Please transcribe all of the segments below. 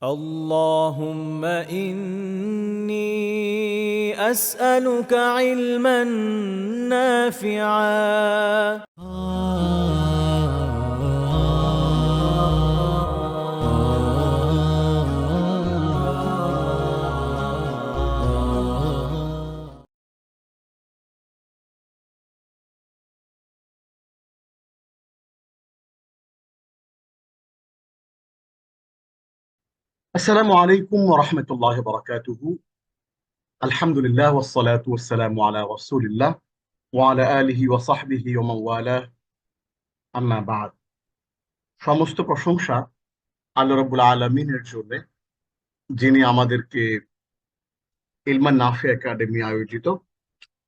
اللهم إني أسألك علما نافعا. আসসালামু আলাইকুম ওয়া রাহমাতুল্লাহি ওয়া বারাকাতুহু। আলহামদুলিল্লাহ ওয়াস সালাতু ওয়াস সালামু আলা রাসূলিল্লাহ ওয়া আলা আলিহি ওয়া সাহবিহি ওয়া মান ওয়ালাহ, আম্মা বা'দ। সমস্ত প্রশংসা আল্লাহ রাব্বুল আলামিনের জন্য, যিনি আমাদেরকে ইলমান নাফি একাডেমি আয়োজিত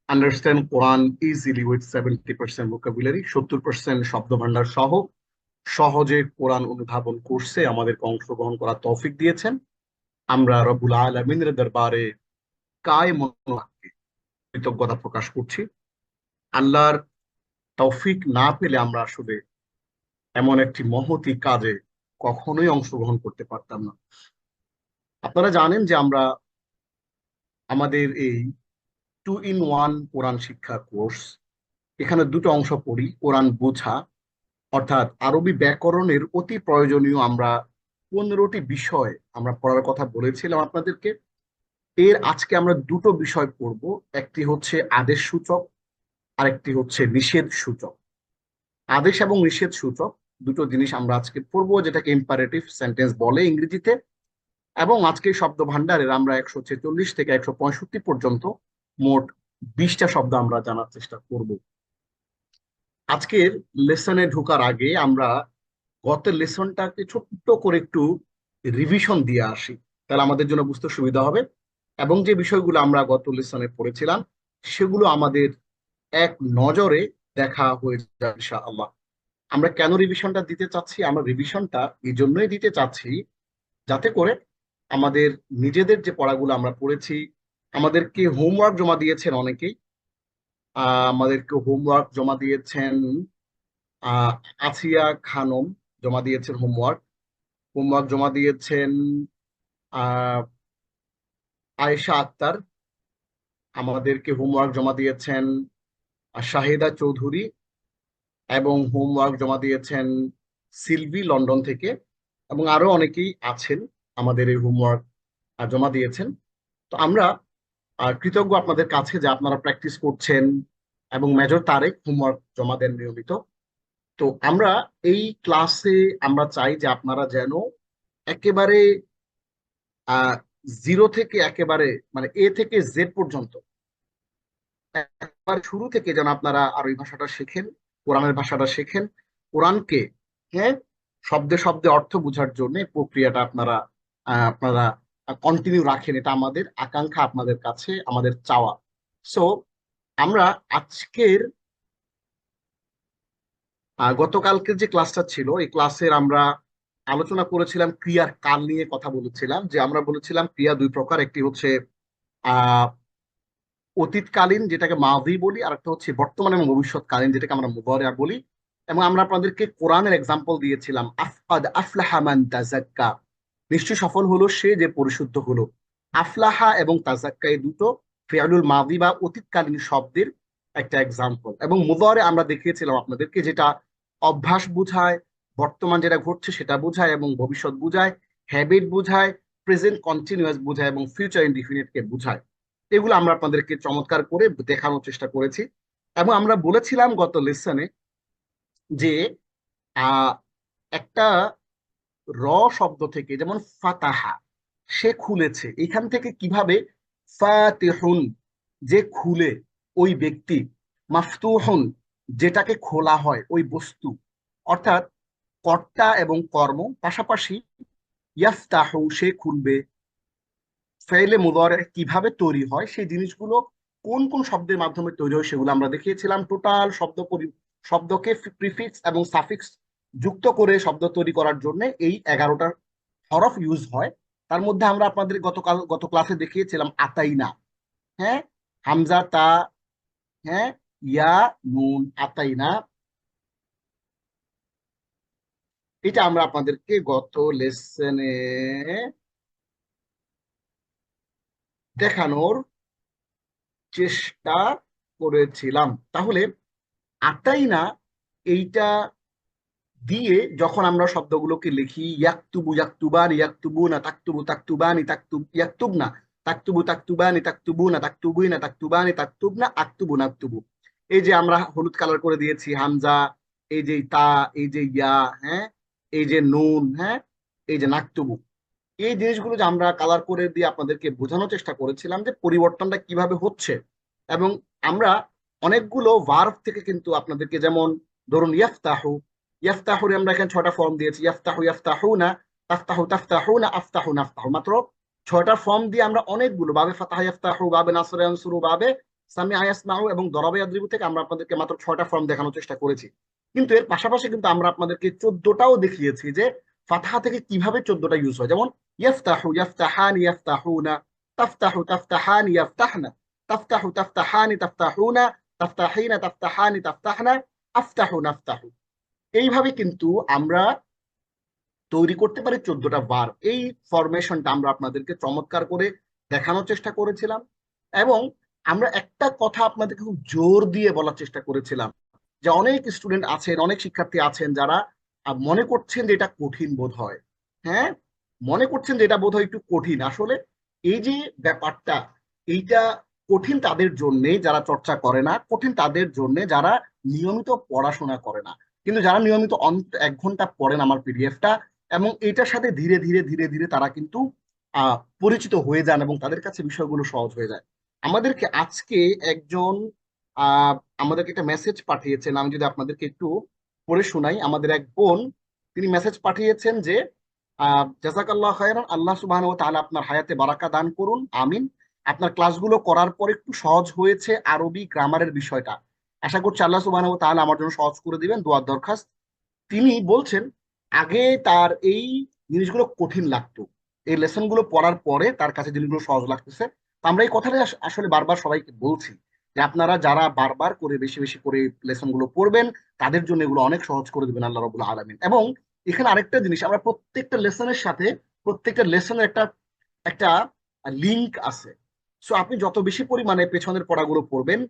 understand Quran easily with 70% vocabulary, 70% শব্দভান্ডার সহ সহজে কোরআন অনুধাবন কোর্সে আমাদেরকে অংশগ্রহণ করার তৌফিক দিয়েছেন। আমরা রব্বুল আলামিনের দরবারে কায় মনোভাবে কৃতজ্ঞতা প্রকাশ করছি। আল্লাহর তৌফিক না পেলে আমরা আসলে এমন একটি মহতি কাজে কখনোই অংশগ্রহণ করতে পারতাম না। আপনারা জানেন যে আমরা আমাদের এই 2 in 1 কোরআন শিক্ষা কোর্স, এখানে দুটো অংশ পড়ি। কোরআন বোঝা, অর্থাৎ আরবি ব্যাকরণের অতি প্রয়োজনীয় আমরা 15টি বিষয় আমরা পড়ার কথা বলেছিলাম আপনাদেরকে। এর আজকে আমরা দুটো বিষয় পড়ব। একটি হচ্ছে আদেশ সূচক, আরেকটি হচ্ছে নিষেধ সূচক। আদেশ এবং নিষেধ সূচক দুটো জিনিস আমরা আজকে পড়বো, যেটাকে ইম্পারেটিভ সেন্টেন্স বলে ইংরেজিতে। এবং আজকে শব্দ ভান্ডারের আমরা 146 থেকে 165 পর্যন্ত মোট 20টা শব্দ আমরা জানার চেষ্টা করব। আজকের লেসনে ঢোকার আগে আমরা গত লেসনটাকে ছোট্ট করে একটু রিভিশন দিয়ে আসি, তাহলে আমাদের জন্য বুঝতে সুবিধা হবে। এবং যে বিষয়গুলো আমরা গত লেসনে পড়েছিলাম সেগুলো আমাদের এক নজরে দেখা হয়ে যাবে ইনশাআল্লাহ। আমরা কেন রিভিশনটা দিতে চাচ্ছি? আমরা রিভিশনটা এই জন্যই দিতে চাচ্ছি যাতে করে আমাদের নিজেদের যে পড়াগুলো আমরা পড়েছি, আমাদেরকে হোমওয়ার্ক জমা দিয়েছেন অনেকেই। আমাদেরকে হোমওয়ার্ক জমা দিয়েছেন আহ আসিয়া খানম, জমা দিয়েছেন হোমওয়ার্ক। হোমওয়ার্ক জমা দিয়েছেন আহ আয়েশা আক্তার। আমাদেরকে হোমওয়ার্ক জমা দিয়েছেন শাহিদা চৌধুরী। এবং হোমওয়ার্ক জমা দিয়েছেন সিলভি লন্ডন থেকে। এবং আরো অনেকেই আছেন আমাদের এই হোমওয়ার্ক জমা দিয়েছেন। তো আমরা কৃতজ্ঞ আপনাদের কাছে যে আপনারা প্র্যাকটিস করছেন এবং মেজর তারেক হোমওয়ার্ক জমা দেন নিয়মিত। তো আমরা এই ক্লাসে আমরা চাই যে আপনারা যেন একেবারে আহ জিরো থেকে একেবারে মানে এ থেকে জেড পর্যন্ত একবার শুরু থেকে যেন আপনারা আরবি ভাষাটা শেখেন, কোরআনের ভাষাটা শেখেন। কোরআনকে, হ্যাঁ, শব্দে শব্দে অর্থ বোঝার জন্য এই প্রক্রিয়াটা আপনারা কন্টিনিউ রাখেন। এটা আমাদের আকাঙ্ক্ষা, আপনাদের কাছে আমাদের চাওয়া। সো আমরা আজকের গতকালকের যে ক্লাসটা ছিল, এই ক্লাসের আমরা আলোচনা করেছিলাম ক্রিয়ার কাল নিয়ে। কথা বলেছিলাম যে আমরা বলেছিলাম ক্রিয়া দুই প্রকার, একটি হচ্ছে আহ অতীতকালীন যেটাকে মাযি বলি, আর একটা হচ্ছে বর্তমান এবং ভবিষ্যৎকালীন যেটাকে আমরা মুদারিআ বলি। এবং আমরা আপনাদেরকে কোরআনের এক্সাম্পল দিয়েছিলাম, আফকাদ আফলাহা মান তাযাক্কা, নিশ্চয়ই সফল হলো সে যে পরিশুদ্ধ হলো। আফলাহা এবং তাযাক্কা এই দুটো ফিআলুল মাযি বা অতীতকালীন শব্দের একটা এক্সাম্পল। এবং মুদারি আমরা দেখিয়েছিলাম আপনাদেরকে, যেটা অভ্যাস বুঝায়, বর্তমান যেটা ঘটছে সেটা বোঝায়, এবং ভবিষ্যৎ বুঝায়, হ্যাবিট বুঝায়, প্রেজেন্ট কন্টিনিউয়াস বুঝায়, এবং ফিউচার ইনডিফিনিটকে বুঝায়। এগুলো আমরা আপনাদেরকে চমৎকার করে দেখানোর চেষ্টা করেছি। এবং আমরা বলেছিলাম গত লেসনে যে আহ একটা র শব্দ থেকে, যেমন ফাতাহা, সে খুলেছে, এখান থেকে কিভাবে ফাতিহুন, যে খুলে ওই ব্যক্তি, মাফতুহুন, যেটাকে খোলা হয় ওই বস্তু, অর্থাৎ কর্তা এবং কর্ম পাশাপাশি। ইয়াফতাহু, সে খুলবে। ফেইলে মুদারে কিভাবে তৈরি হয়, সেই জিনিসগুলো কোন কোন শব্দের মাধ্যমে তৈরি হয় সেগুলো আমরা দেখিয়েছিলাম। টোটাল শব্দকে প্রিফিক্স এবং সাফিক্স যুক্ত করে শব্দ তৈরি করার জন্য এই 11টা হরফ ইউজ হয়। তার মধ্যে আমরা আপনাদের গত ক্লাসে দেখিয়েছিলাম আতাইনা, হ্যাঁ, হামজা তা, হ্যাঁ, ইয়া নুন, আতাইনা। এটা আমরা আপনাদেরকে গত লেসনে দেখানোর চেষ্টা করেছিলাম। তাহলে আতাইনা এইটা দিয়ে যখন আমরা শব্দগুলোকে লিখি, ইয়াকতুবু ইয়াকতুবানি ইয়াকতুবুনা, তাকতুবু তাকতুবানি ইয়াকতুবনা, তাকতুবু তাকতুবানি তাকতুবুনা, তাকতুবুইনা তাকতুবানি তাকতুবনা, আকতুবুনা আকতুবু। এই যে আমরা হলুদ কালার করে দিয়েছি হামজা, এই যে তা, এই যে ইয়া, হ্যাঁ, এই যে নুন, হ্যাঁ, এই যে নাকতুবু, এই জিনিসগুলো যে আমরা কালার করে দিয়ে আপনাদেরকে বোঝানোর চেষ্টা করেছিলাম যে পরিবর্তনটা কিভাবে হচ্ছে। এবং আমরা অনেকগুলো ভার্ব থেকে কিন্তু আপনাদেরকে, যেমন ধরুন ইয়াফতাহু, ইয়াফতাহুরে আমরা এখানে 6টা ফর্ম দিয়েছি, ইয়াফতাহু ইয়াফতাহুনা, তাফতাহু তাফতাহুনা, আফতাহু নাফতাহু, মাত্র 6টা ফর্ম দিয়ে আমরা অনেকগুলো বাবে ফাতাহা ইয়াফতাহু, বাবে নাসরা ইয়ানসুরু, বাবে সামিআ ইয়াসমাউ এবং দরাবা ইয়াদরিবু থেকে আমরা আপনাদেরকে মাত্র 6টা ফর্ম দেখানোর চেষ্টা করেছি। কিন্তু এর পাশাপাশি কিন্তু আমরা আপনাদেরকে 14টাও দেখিয়েছি যে ফাতহা থেকে কিভাবে 14টা ইউজ হয়। যেমন ইয়াফতাহু ইয়াফতাহানি ইয়াফতাহুনা, তাফতাহু তাফতাহানি ইয়াফতাহনা, তাফতাহু তাফতাহানি তাফতাহুনা, তাফতাহিনা তাফতাহানি তাফতাহনা, আফতাহু নাফতাহু। এইভাবে কিন্তু আমরা তৈরি করতে পারি 14টা বার। এই ফরমেশনটা আমরা আপনাদেরকে চমৎকার করে দেখানোর চেষ্টা করেছিলাম। এবং আমরা একটা কথা আপনাদেরকে খুব জোর দিয়ে বলার চেষ্টা করেছিলাম যে অনেক স্টুডেন্ট আছেন, অনেক শিক্ষার্থী আছেন যারা মনে করছেন যে এটা কঠিন বোধ হয়। হ্যাঁ, মনে করছেন যে এটা বোধ হয় একটু কঠিন। আসলে এই যে ব্যাপারটা, এইটা কঠিন তাদের জন্য যারা চর্চা করে না, কঠিন তাদের জন্য যারা নিয়মিত পড়াশোনা করে না। কিন্তু যারা নিয়মিত 1 ঘন্টা পড়েন আমার পিডিএফটা, এবং এটার সাথে ধীরে ধীরে ধীরে ধীরে তারা কিন্তু পরিচিত হয়ে যান এবং তাদের কাছে বিষয়গুলো সহজ হয়ে যায়। আমাদেরকে আজকে একজন আহ আমাদেরকে একটা মেসেজ পাঠিয়েছেন, আমি যদি আপনাদেরকে একটু পড়ে শোনাই। আমাদের এক বোন, তিনি মেসেজ পাঠিয়েছেন যে জাযাকাল্লাহ খায়রান, আল্লাহ সুবহানাহু ওয়া তাআলা আপনার হায়াতে বারাকা দান করুন, আমিন। আপনার ক্লাসগুলো করার পর একটু সহজ হয়েছে আরবি গ্রামারের বিষয়টা। আশা করছি আল্লাহ সুবহানাহু ওয়া তাআলা আমার জন্য সহজ করে দিবেন, দোয়ার দরখাস্ত। তিনি বলছেন আগে তার এই জিনিসগুলো কঠিন লাগতো, এই লেসন গুলো পড়ার পরে তার কাছে জিনিসগুলো সহজ লাগতেছে। তো আমরা এই কথাটা আসলে বারবার সবাইকে বলছি যে আপনারা যারা বারবার করে বেশি বেশি করে লেসন গুলো পড়বেন, তাদের জন্য এগুলো অনেক সহজ করে দেবেন আল্লাহ রাব্বুল আলামিন। এবং এখানে আরেকটা জিনিস, আমরা প্রত্যেকটা লেসনের সাথে, প্রত্যেকটা লেসনের একটা একটা লিঙ্ক আছে। সো আপনি যত বেশি পরিমাণে পেছনের পড়াগুলো পড়বেন,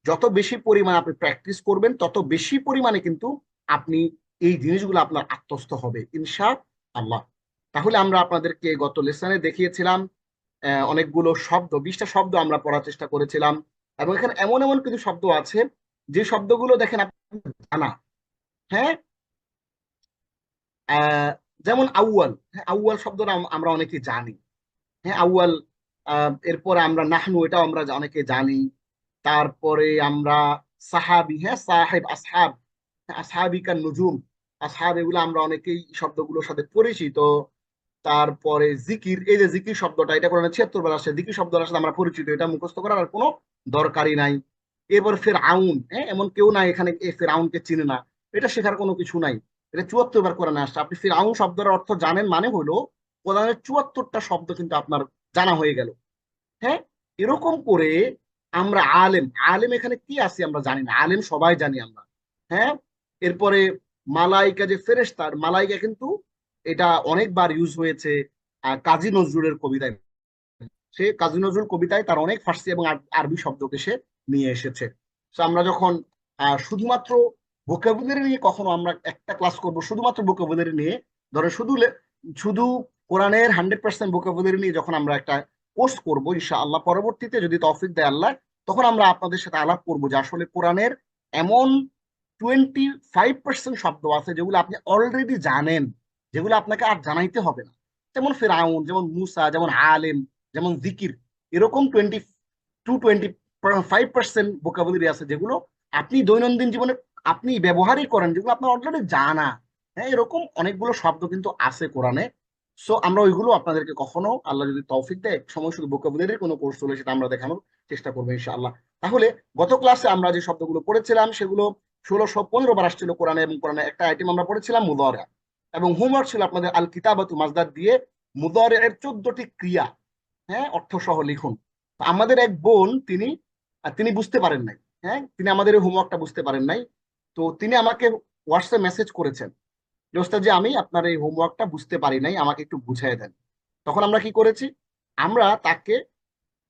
যত বেশি পরিমাণে আপনি প্র্যাকটিস করবেন, তত বেশি পরিমাণে কিন্তু আপনি এই জিনিসগুলো আপনার আত্মস্থ হবে ইনশা আল্লাহ। তাহলে আমরা আপনাদেরকে গত লেসনে দেখিয়েছিলাম অনেকগুলো শব্দ, 20টা শব্দ আমরা পড়ার চেষ্টা করেছিলাম। এবং এখানে এমন এমন কিছু শব্দ আছে যে শব্দগুলো দেখেন আপনি জানা। হ্যাঁ, আহ, যেমন আউয়াল, হ্যাঁ, আউয়াল শব্দটা আমরা অনেকে জানি। হ্যাঁ, আউয়াল। এরপরে আমরা নাহনু, এটাও আমরা অনেকে জানি। তারপরে আমরা সাহাবি, হ্যাঁ, সাহেব, আসহাব, হ্যাঁ, আসহাবিকা নুজুম, আসহাব, এগুলো আমরা অনেকেই শব্দগুলোর সাথে পরিচিত। তারপরে জিকির, এই যে জিকির শব্দটা, এটা কোরআনে 76 বার আসে, জিকির শব্দটার সাথে আমরা পরিচিত, এটা মুখস্থ করার আর কোনো দরকারই নাই। এরপর ফের আউন, হ্যাঁ, এমন কেউ নাই এখানে ফের আউনকে চিনে না, এটা শেখার কোনো কিছু নাই। এটা 74 বার কোরআনে আসছে। আপনি ফির আউন শব্দের অর্থ জানেন, মানে হলো কোরআনের 74টা শব্দ কিন্তু আপনার জানা হয়ে গেল। হ্যাঁ, এরকম করে আমরা আলেম, আলেম এখানে কি আছে আমরা জানি না, আলেম সবাই জানি আমরা। হ্যাঁ, এরপরে মালাইকা, যে ফেরেশতার মালাইকা, কিন্তু এটা অনেকবার ইউজ হয়েছে কাজী নজরুলের কবিতায়। সে কাজী নজরুল কবিতায় তার অনেক ফার্সি এবং আরবি শব্দকে সে নিয়ে এসেছে। তো আমরা যখন শুধুমাত্র ভোকাবুলারি নিয়ে, কখনো আমরা একটা ক্লাস করব শুধুমাত্র ভোকাবুলারি নিয়ে, ধরো শুধু কোরআনের 100% ভোকাবুলারি নিয়ে যখন আমরা একটা কোর্স করবো ইনশাআল্লাহ, পরবর্তীতে যদি তৌফিক দেয় আল্লাহ, তখন আমরা আপনাদের সাথে আলাপ করবো যে আসলে কোরআনের এমন 25% শব্দ আছে যেগুলো আপনি অলরেডি জানেন, যেগুলো আপনাকে আর জানাইতে হবে না। যেমন ফেরাউন, যেমন মুসা, যেমন আলেম, যেমন জিকির, এরকম 25% ভোকাবুলারি আছে যেগুলো আপনি দৈনন্দিন জীবনে আপনি ব্যবহারই করেন, যেগুলো আপনার অলরেডি জানা। হ্যাঁ, এরকম অনেকগুলো শব্দ কিন্তু আছে কোরআনে। সো আমরা ওইগুলো আপনাদেরকে কখনো, আল্লাহ যদি তৌফিক দেয়, এক সময় শুধু ভোকাবুলারির কোনো কোর্স হলে সেটা আমরা দেখানোর চেষ্টা করবো ইনশাআল্লাহ। তাহলে গত ক্লাসে আমরা যে শব্দগুলো পড়েছিলাম সেগুলো 1615 বার আসছিল কোরআনে, এবং কোরআনে একটা আইটেম আমরা পড়েছিলাম মুদারা। এবং হোমওয়ার্ক ছিল আপনাদের আল কিতাবাতু মাজদাদ দিয়ে মুদারা এর 14টি ক্রিয়া, হ্যাঁ, অর্থ সহ লিখুন। তো আমাদের এক বোন, তিনি তিনি বুঝতে পারেন নাই। হ্যাঁ, তিনি আমাদের এই হোমওয়ার্কটা বুঝতে পারেন নাই। তো তিনি আমাকে হোয়াটসঅ্যাপ মেসেজ করেছেন যে ওস্তাদ জি, আমি আপনার এই হোমওয়ার্কটা বুঝতে পারি নাই, আমাকে একটু বুঝিয়ে দেন। তখন আমরা কি করেছি, আমরা তাকে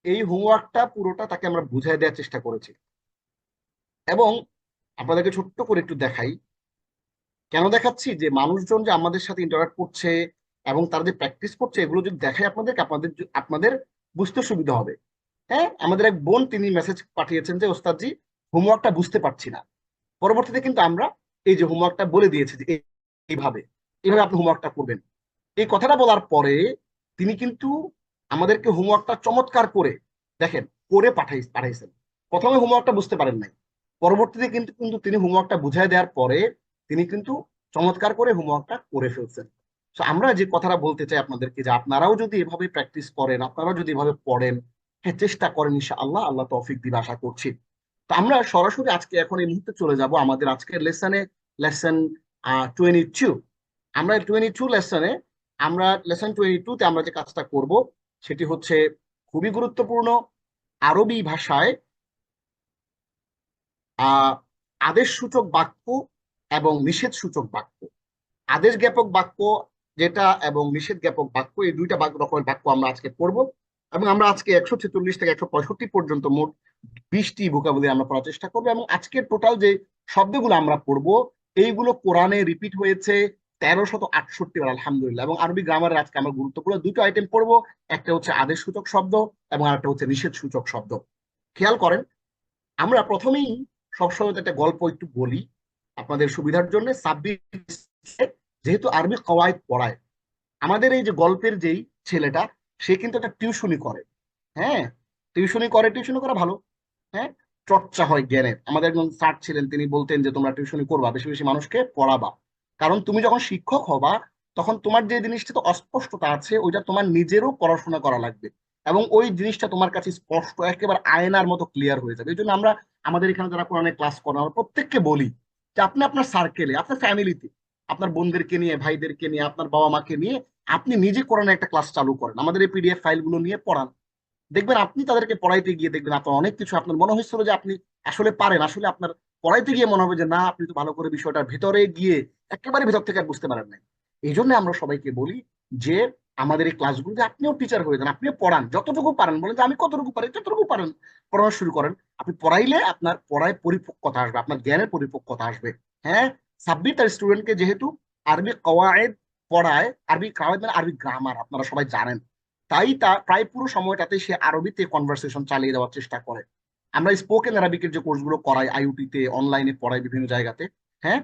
এই হোমওয়ার্কটা পুরোটা তাকে আমরা বুঝাই দেওয়ার চেষ্টা করেছি। এবং আপনাদেরকে ছোট্ট করে একটু দেখাই, কেন দেখাচ্ছি, যে মানুষজন যে আমাদের সাথে ইন্টারাক্ট করছে এবং তারা যে প্র্যাকটিস করছে, এগুলো যদি দেখাই আপনাদেরকে, আপনাদের বুঝতে সুবিধা হবে। হ্যাঁ, আমাদের এক বোন তিনি মেসেজ পাঠিয়েছেন যে ওস্তাদজি হোমওয়ার্কটা বুঝতে পারছি না। পরবর্তীতে কিন্তু আমরা এই যে হোমওয়ার্কটা বলে দিয়েছি যে এইভাবে এইভাবে আপনি হোমওয়ার্কটা করবেন। এই কথাটা বলার পরে তিনি কিন্তু আমাদেরকে হোমওয়ার্কটা চমৎকার করে দেখেন করে পাঠাইছেন। প্রথমে হোমওয়ার্কটা বুঝতে পারেন নাই, পরবর্তীতে কিন্তু কিন্তু তিনি হোমওয়ার্কটা বুঝাই দেওয়ার পরে তিনি কিন্তু চমৎকার করে হোমওয়ার্কটা করে ফেলছেন। তো আমরা যে কথাটা বলতে চাই আপনাদেরকে, যে আপনারাও যদি এভাবে প্র্যাকটিস করেন, আপনারাও যদি এভাবে পড়েন, হ্যাঁ চেষ্টা করেন, ইনশাআল্লাহ আল্লাহ তৌফিক দিবে আশা করছি। তো আমরা সরাসরি আজকে এখন এই মুহূর্তে চলে যাব আমাদের আজকের লেসনে, লেসন 22। আমরা 22 লেসনে, আমরা লেসন 22 তে আমরা যে কাজটা করব সেটি হচ্ছে খুবই গুরুত্বপূর্ণ। আরবি ভাষায় আহ আদেশ সূচক বাক্য এবং নিষেধ সূচক বাক্য, আদেশ জ্ঞাপক বাক্য যেটা এবং নিষেধ জ্ঞাপক বাক্য, এই দুইটা রকমের বাক্য আমরা আজকে পড়বো। এবং আমরা আজকে 146 থেকে 165 পর্যন্ত মোট 20টি ভোকাবুলারি আমরা পড়ার চেষ্টা করবো। এবং আজকের টোটাল যে শব্দগুলো আমরা পড়বো এইগুলো কোরআনে রিপিট হয়েছে 1368 বার, আলহামদুলিল্লাহ। এবং আরবি গ্রামারের আজকে আমরা গুরুত্বপূর্ণ দুটো আইটেম পড়বো, একটা হচ্ছে আদেশ সূচক শব্দ এবং আরেকটা হচ্ছে নিষেধ সূচক শব্দ। খেয়াল করেন, আমরা প্রথমেই সবসময় একটা গল্প একটু বলি আপনাদের সুবিধার জন্য। সাব্বির যেহেতু আরবি কওয়ায়েদ পড়ায়, আমাদের এই যে গল্পের যেই ছেলেটা, সে কিন্তু একটা টিউশনি করে। হ্যাঁ, টিউশনি করা ভালো। হ্যাঁ, চর্চা হয় জ্ঞানের। আমাদের একজন স্যার ছিলেন, তিনি বলতেন যে তোমরা টিউশনি করবা, বেশি বেশি মানুষকে পড়াবা। কারণ তুমি যখন শিক্ষক হবা তখন তোমার যে জিনিসটা তো অস্পষ্টতা আছে ওইটা তোমার নিজেরও পড়াশোনা করা লাগবে, এবং ওই জিনিসটা তোমার কাছে স্পষ্ট একেবারে আয়নার মতো ক্লিয়ার হয়ে যাবে। এই জন্য আমরা আমাদের এখানে যারা কোরআনে ক্লাস করেন আমরা প্রত্যেককে বলি যে আপনি আপনার সার্কেলে, আপনার ফ্যামিলিতে, আপনার বোনদেরকে নিয়ে, ভাইদেরকে নিয়ে, আপনার বাবা মাকে নিয়ে আপনি নিজে কোরআনে একটা ক্লাস চালু করেন, আমাদের এই পিডিএফ ফাইলগুলো নিয়ে পড়ান। দেখবেন আপনি তাদেরকে পড়াইতে গিয়ে দেখবেন আপনার অনেক কিছু আপনার মনে হয়েছিল যে আপনি আসলে পারেন, আসলে আপনার পড়াইতে গিয়ে মনে হবে যে না, আপনি তো ভালো করে বিষয়টার ভিতরে গিয়ে একেবারে ভিতর থেকে আর বুঝতে পারেন না। এই জন্য আমরা সবাইকে বলি যে আমাদের এই ক্লাসগুলোতে আপনিও টিচার হয়ে যান, আপনিও পড়ান যতটুকু পারেন। বলেন যে আমি কতটুকু পারি, যতটুকু পারেন পড়ানো শুরু করেন। আপনি পড়াইলে আপনার পড়ায় পরিপক্কতা আসবে, আপনার জ্ঞানের পরিপক্কতা আসবে। হ্যাঁ, সাব্বির তার স্টুডেন্টকে যেহেতু আরবি কওয়ায়েদ পড়ায়, আরবি কওয়ায়েদ মানে আরবি গ্রামার আপনারা সবাই জানেন, তাই তা প্রায় পুরো সময়টাতে সে আরবিতে কনভারসেশন চালিয়ে যাওয়ার চেষ্টা করে। আমরা স্পোকেন আরবিকের যে কোর্সগুলো করাই, আইইউটিতে অনলাইনে পড়াই বিভিন্ন জায়গাতে। হ্যাঁ,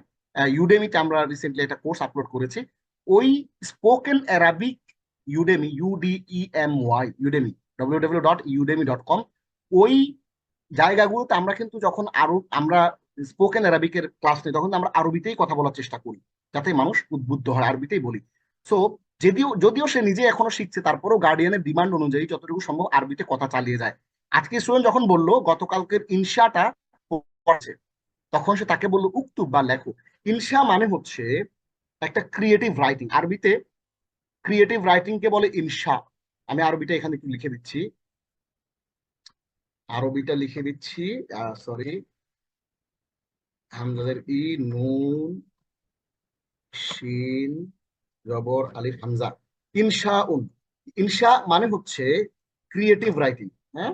ইউডেমিতে আমরা রিসেন্টলি একটা কোর্স আপলোড করেছি। ওই spoken Arabic Udemy, UDEMY, Udemy, www.udemy.com, ওই জায়গাগুলোতে আমরা কিন্তু যখন আরো আমরা স্পোকেন অ্যারাবিকের ক্লাস নিই তখন আমরা আরবিতেই কথা বলার চেষ্টা করি, যাতে মানুষ উদ্বুদ্ধ হয়, আরবিতেই বলি। সো যদিও যদিও সে নিজে এখনো শিখছে, তারপরেও গার্ডিয়ানের ডিমান্ড অনুযায়ী যতটুকু সম্ভব আরবিতে কথা চালিয়ে যায়। আজকে স্টুডেন্ট যখন বললো গতকালকের ইনশাটা পড়ছে, তখন সে তাকে বললো উক্তুব বা লেখো। ইনশা মানে হচ্ছে একটা ক্রিয়েটিভ রাইটিং। আরবিতে ক্রিয়েটিভ রাইটিং কে বলে ইনশা। আমি আরবিটা এখানে একটু লিখে দিচ্ছি, আরবিটা লিখে দিচ্ছি। সরি, হামজাদের ই, নুন, শিন, জবর, আলিফ, হামজা, ইনশা উন। ইনশা মানে হচ্ছে ক্রিয়েটিভ রাইটিং। হ্যাঁ,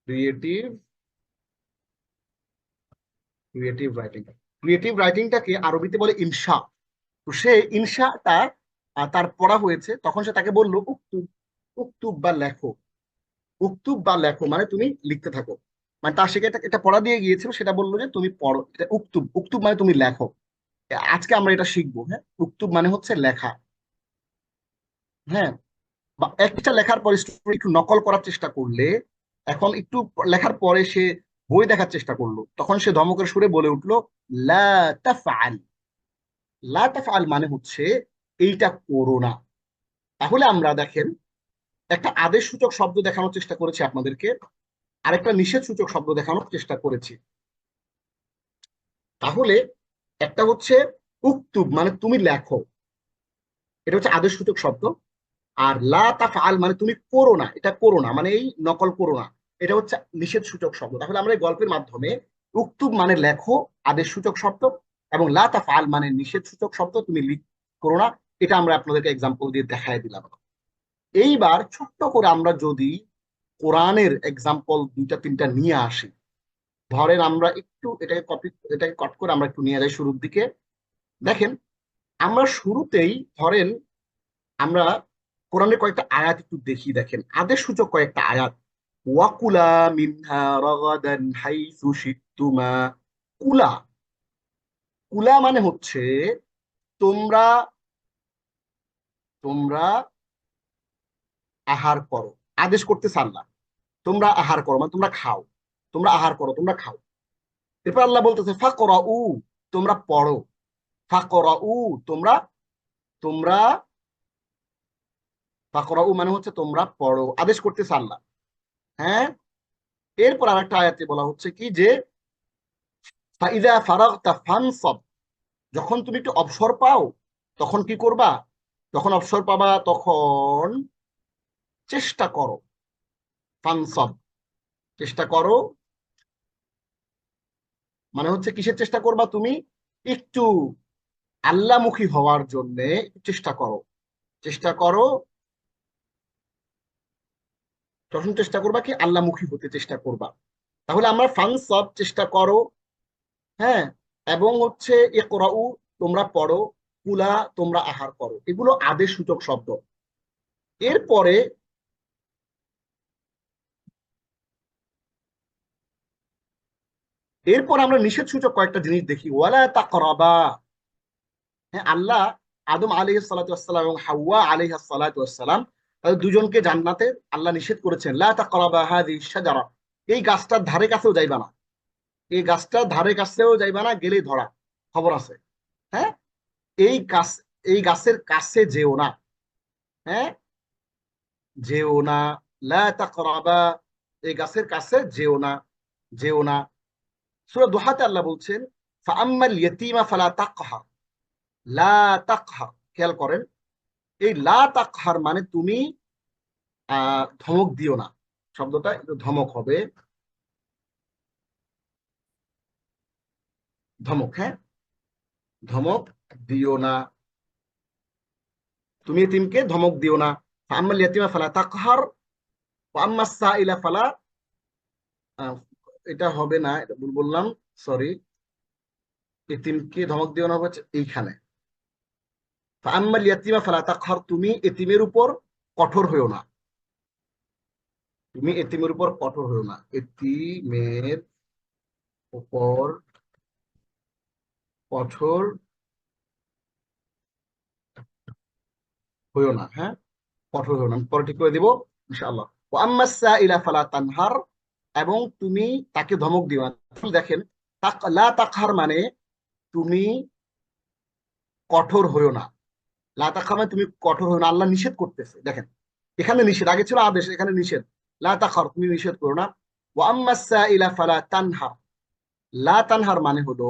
ক্রিয়েটিভ ক্রিয়েটিভ রাইটিং, ক্রিয়েটিভ রাইটিংটাকে আরবিতে বলে ইনশা। তো সে ইনশাটা তার পড়া হয়েছে, তখন সে তাকে বললো উক্তুব, উক্তুব বা লেখো। উক্তুব বা লেখো মানে তুমি লিখতে থাকো। মানে তার সে এটা এটা পড়া দিয়ে গিয়েছিল, সেটা বললো যে তুমি পড়ো, এটা উক্তুব। উক্তুব মানে তুমি লেখো। আজকে আমরা এটা শিখবো। হ্যাঁ, উক্তুব মানে হচ্ছে লেখা। হ্যাঁ, বা একটা লেখার পর স্টুডেন্ট একটু নকল করার চেষ্টা করলে, এখন একটু লেখার পরে সে বই দেখার চেষ্টা করলো, তখন সে ধমকের সুরে বলে উঠলো লা তাফআল। লা তাফআল মানে হচ্ছে এইটা করো না। তাহলে আমরা দেখেন একটা আদেশ সূচক শব্দ দেখানোর চেষ্টা করেছি আপনাদেরকে, আরেকটা নিষেধ সূচক শব্দ দেখানোর চেষ্টা করেছি। তাহলে একটা হচ্ছে উক্তুব মানে তুমি লেখো, এটা হচ্ছে আদেশ সূচক শব্দ। আর লা তাফআল মানে তুমি করো না, এটা করো না মানে এই নকল করো না, এটা হচ্ছে নিষেধ সূচক শব্দ। তাহলে আমরা এই গল্পের মাধ্যমে উক্তুব মানে লেখো, আদেশ সূচক শব্দ, এবং লা তাফআল মানে নিষেধ সূচক শব্দ, তুমি করো না, এটা আমরা আপনাদেরকে এক্সাম্পল দিয়ে দেখাই দিলাম। এইবার ছোট্ট করে আমরা যদি কোরআনের এক্সাম্পল দুইটা তিনটা নিয়ে আসি, ধরেন আমরা একটু এটাকে কট করে আমরা একটু নিয়ে যাই শুরুর দিকে। দেখেন, আমরা শুরুতেই ধরেন আমরা কোরআনের কয়েকটা আয়াত একটু দেখি। দেখেন, আদেশ সূচক কয়েকটা আয়াত। ওয়াকুলা মিনহা রাগাদান হাইসু শিতুমা। কুলা, কুলা মানে হচ্ছে তোমরা তোমরা আহার করো। আদেশ করতেছে আল্লাহ, তোমরা আহার করো মানে তোমরা খাও, তোমরা আহার করো, তোমরা খাও। এরপর আল্লাহ বলতেছে ফাকরাউ, তোমরা পড়ো। ফাকরাউ, তোমরা তোমরা ফাকরাউ মানে হচ্ছে তোমরা পড়ো, আদেশ করতেছে আল্লাহ। হ্যাঁ, এরপর আরেকটা আয়াতে বলা হচ্ছে কি যে ফাইযা ফারাগতা ফানসাব, যখন তুমি একটু অবসর পাও তখন কি করবা? যখন অবসর পাবা তখন চেষ্টা করো। ফানসাব, চেষ্টা করো মানে হচ্ছে কিসের চেষ্টা করবা? তুমি একটু আল্লাহমুখী হওয়ার জন্য চেষ্টা করো। চেষ্টা করো, তখন চেষ্টা করবা কি আল্লাহমুখী হতে চেষ্টা করবা। তাহলে আমরা ফানসাব, চেষ্টা করো, হ্যাঁ, এবং হচ্ছে ইকরাউ, তোমরা পড়ো, কুলা, তোমরা আহার করো, এগুলো আদেশ সূচক শব্দ। এরপরে এরপর আমরা নিষেধ সূচক কয়েকটা জিনিস দেখি। ওয়ালা তাকরাবা, হ্যাঁ, আল্লাহ আদম আলাইহিস সালাতু ওয়াসসালাম এবং হাওয়া আলাইহিস সালাতু ওয়াসসালাম, তাদের দুজনকে জান্নাতে আল্লাহ নিষেধ করেছেন, লা তাকরাবা হাযিহিশ শাজারা, এই গাছটার ধারে কাছেও যাইবা না, এই গাছটার ধারে কাছেও যাইবা না, গেলেই ধরা, খবর আছে। হ্যাঁ, এই গাছ, এই গাছের কাছে যেও না। হ্যাঁ, যেও না, লা তাকরাবা, এই গাছের কাছে যেও না, যেও না। সূরা দুহাতে আল্লাহ বলছেন ফাআম্মাল ইয়াতীমা ফালা তাকহার, লা তাকহার, খেয়াল করেন, এই লা তাকহার মানে তুমি ধমক দিও না। শব্দটা একটু ধমক হবে, ধমক, হ্যাঁ, ধমক দিও না, তুমি এতিমকে ধমক দিও না। ফাআম্মাল ইয়াতীমা ফালা তাকহার ওয়া আম্মাস সাইলা ফালা, আহ, এটা হবে না, এটা ভুল বললাম, সরি। এতিমকে ধমক দিও না হচ্ছে এইখানে, ফাআম্মাল ইয়াতীমা ফালা তাকহার, তুমি এতিমের উপর কঠোর হইও না, তুমি এতিমের উপর কঠোর হইও না, এতিমের উপর কঠোর হইও না। হ্যাঁ, কঠোর হইও না, আমি পরে ঠিক করে দিব ইনশাআল্লাহ। ওয়া আম্মাস সাইলা ফালা তানহার, এবং তুমি তাকে ধমক দিও না। দেখেন, লা তাকহার মানে তুমি কঠোর হইও না, লা তাকহার মানে তুমি কঠোর হইও না, আল্লাহ নিষেধ করতেছে। দেখেন, এখানে নিষেধ, আগে ছিল আদেশ, এখানে নিষেধ। লা তাকহার, তুমি নিষেধ করো না। ওয়া আম্মাস সাইলা ফালা তানহার, লা তানহার মানে হলো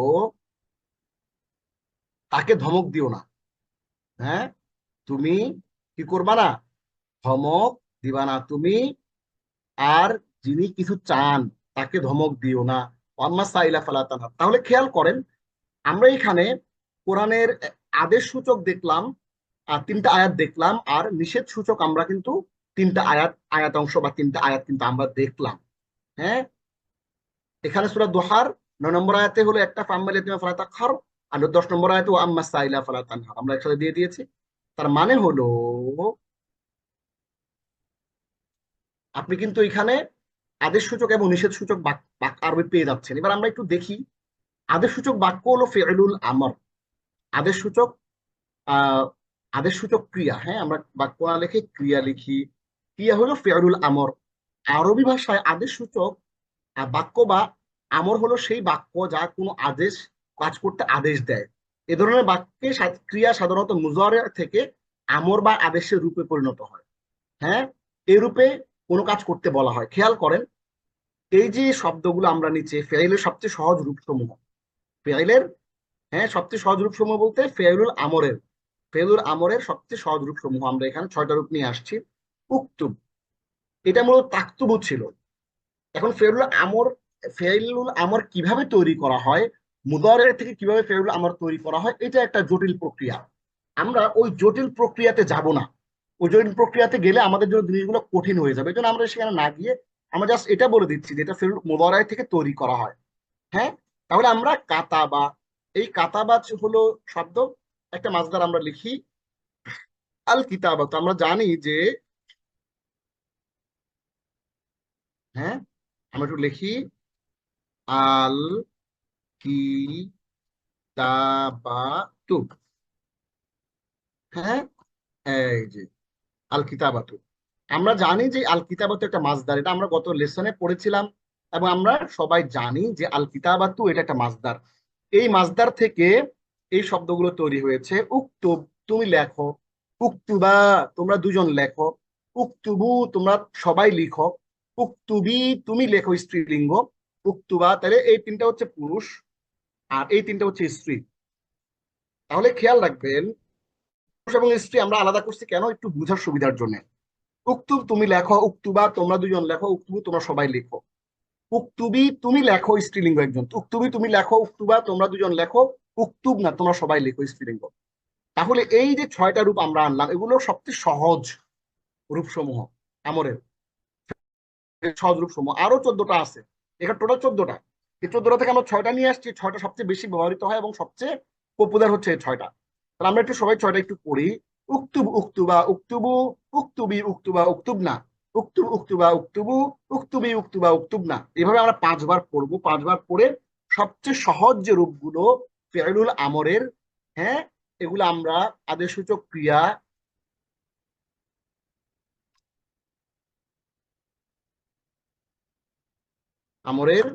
তাকে ধমক দিও না। হ্যাঁ, তুমি কি করবা না? ধমক দিবা না তুমি। আর যিনি কিছু চান তাকে ধমক দিও না। আম্মা সাইলা ফালা তানহার। তাহলে খেয়াল করেন, আমরা এখানে কোরআনের আদেশ সূচক দেখলাম আর তিনটা আয়াত দেখলাম, আর নিষেধ সূচক আমরা কিন্তু তিনটা আয়াতাংশ বা তিনটা আয়াত কিন্তু আমরা দেখলাম। হ্যাঁ, এখানে সূরা দোহার 9 নম্বর আয়াতে হলো একটা ফাম্মাল ইয়াতিমা ফালা তাকহার, আর 10 নম্বর আয়াতে ওয়া আম্মা সাইলা ফালা তানহার, আমরা একসাথে দিয়ে দিয়েছি। তার মানে হলো আপনি কিন্তু এখানে আদেশ সূচক এবং নিষেধ সূচক বাক্য আরবি পেয়ে যাচ্ছেন। এবার আমরা একটু দেখি, আদেশ সূচক বাক্য হলো ফিউলুল আমর। আদেশ সূচক আহ আদেশ সূচক ক্রিয়া, হ্যাঁ, আমরা বাক্য না লিখে ক্রিয়া লিখি। ক্রিয়া হলো ফিউলুল আমর। আরবি ভাষায় আদেশ সূচক বাক্য বা আমর হলো সেই বাক্য যা কোনো আদেশ কাজ করতে আদেশ দেয়। এ ধরনের বাক্যে ক্রিয়া সাধারণত মুজারে থেকে আমর বা আদেশের রূপে পরিণত হয়। হ্যাঁ, এই রূপে কোনো কাজ করতে বলা হয়। খেয়াল করেন, এই যে শব্দগুলো আমরা নিচে ফেইলের সবচেয়ে সহজ রূপ সমূহ, ফেইলের, হ্যাঁ, সবচেয়ে সহজ রূপ সমূহ বলতে ফেইলুল আমরের সবচেয়ে সহজ রূপ সমূহ আমরা এখানে 6টা রূপ নিয়ে আসছি। উক্তুব, এটা মূলত তাকতুবু ছিল। এখন ফেইলুল আমর কিভাবে তৈরি করা হয়, মুদারে থেকে কিভাবে ফেইলুল আমর তৈরি করা হয়, এটা একটা জটিল প্রক্রিয়া। আমরা ওই জটিল প্রক্রিয়াতে যাব না। ওই জটিল প্রক্রিয়াতে গেলে আমাদের জন্য জিনিসগুলো কঠিন হয়ে যাবে। এই জন্য আমরা সেখানে না গিয়ে আমরা জাস্ট এটা বলে দিচ্ছি যে এটা ফেল মুদারায় থেকে তৈরি করা হয়। হ্যাঁ, তাহলে আমরা কাতাবা, এই কাতাবা হলো শব্দ, একটা মাসদার আমরা লিখি আল কিতাবা। তো আমরা জানি যে, হ্যাঁ, আমরা একটু লিখি আল কিতাবাতু। হ্যাঁ, এই যে আল কিতাবাতু, আমরা জানি যে আল কিতাবাতু একটা মাসদার, এটা আমরা গত লেসনে পড়েছিলাম। এবং আমরা সবাই জানি যে আল কিতাবাতু এটা একটা মাসদার। এই মাসদার থেকে এই শব্দগুলো তৈরি হয়েছে। উক্তুব, তুমি লেখো। উক্তুবা, তোমরা দুজন লেখো। উক্তুবু, তোমরা সবাই লিখো। উক্তুবি, তুমি লেখো স্ত্রীলিঙ্গ। উক্তুবা, তাহলে এই তিনটা হচ্ছে পুরুষ আর এই তিনটা হচ্ছে স্ত্রী। তাহলে খেয়াল রাখবেন, পুরুষ এবং স্ত্রী আমরা আলাদা করছি কেন, একটু বোঝার সুবিধার জন্য। উক্তুব, তুমি লেখো। উক্তুবা, তোমরা দুজন লেখো। উক্তুবু, তোমরা সবাই লেখো। উক্তুবি, তুমি লেখো স্ত্রীলিঙ্গ একজন। উক্তুবি, তুমি লেখো। উক্তুবা, তোমরা দুজন লেখো। উক্তুব না, তোমরা সবাই লেখো স্ত্রীলিঙ্গ। তাহলে এই যে 6টা রূপ আমরা আনলাম, এগুলো সবচেয়ে সহজ রূপসমূহ আমরের, সহজ রূপসমূহ। আরো 14টা আছে, এখানে টোটাল 14টা। এই 14টা থেকে আমরা 6টা নিয়ে আসছি। 6টা সবচেয়ে বেশি ব্যবহৃত হয় এবং সবচেয়ে পপুলার হচ্ছে এই 6টা। তাহলে আমরা একটু সবাই 6টা একটু পড়ি। উক্তুব, উক্তুবা, উক্তুবু, উক্তুবি, উক্তুবা, উক্তুব না। উক্তুব, উক্তুবা, উক্তুবু, উক্তুবি, উক্তুবা, উক্তুব না। এভাবে আমরা 5বার পড়বো। 5বার পড়ে সবচেয়ে সহজ যে রূপগুলো ফেলুল আমরের, হ্যাঁ, এগুলো আমরা আদেশসূচক ক্রিয়া, আমরের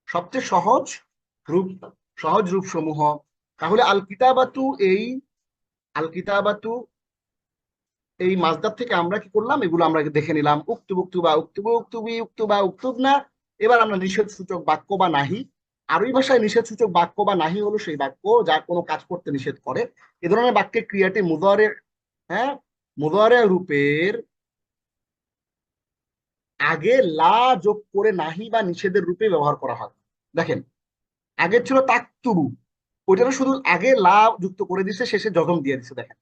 সবচেয়ে রূপ সহজ রূপ সমূহ। তাহলে আল কিতাবাতু, এই আল কিতাবাতু এই মাসদার থেকে আমরা কি করলাম, এগুলো আমরা দেখে নিলাম। উক্তুব, উক্তুবা, উক্তুবু, উক্তুবি, উক্তুবা, উক্তুব না। এবার আমরা নিষেধ সূচক বাক্য বা নাহি। আরবি ভাষায় নিষেধ সূচক বাক্য বা নাহি হলো সেই বাক্য যা কোনো কাজ করতে নিষেধ করে। এ ধরনের বাক্যে ক্রিয়াটি মুদারে, হ্যাঁ, মুদারে রূপের আগে লা যোগ করে নাহি বা নিষেধের রূপে ব্যবহার করা হয়। দেখেন, আগে ছিল তাকতুবু, ওইটা শুধু আগে লা যুক্ত করে দিছে, শেষে জজম দিয়ে দিছে। দেখেন,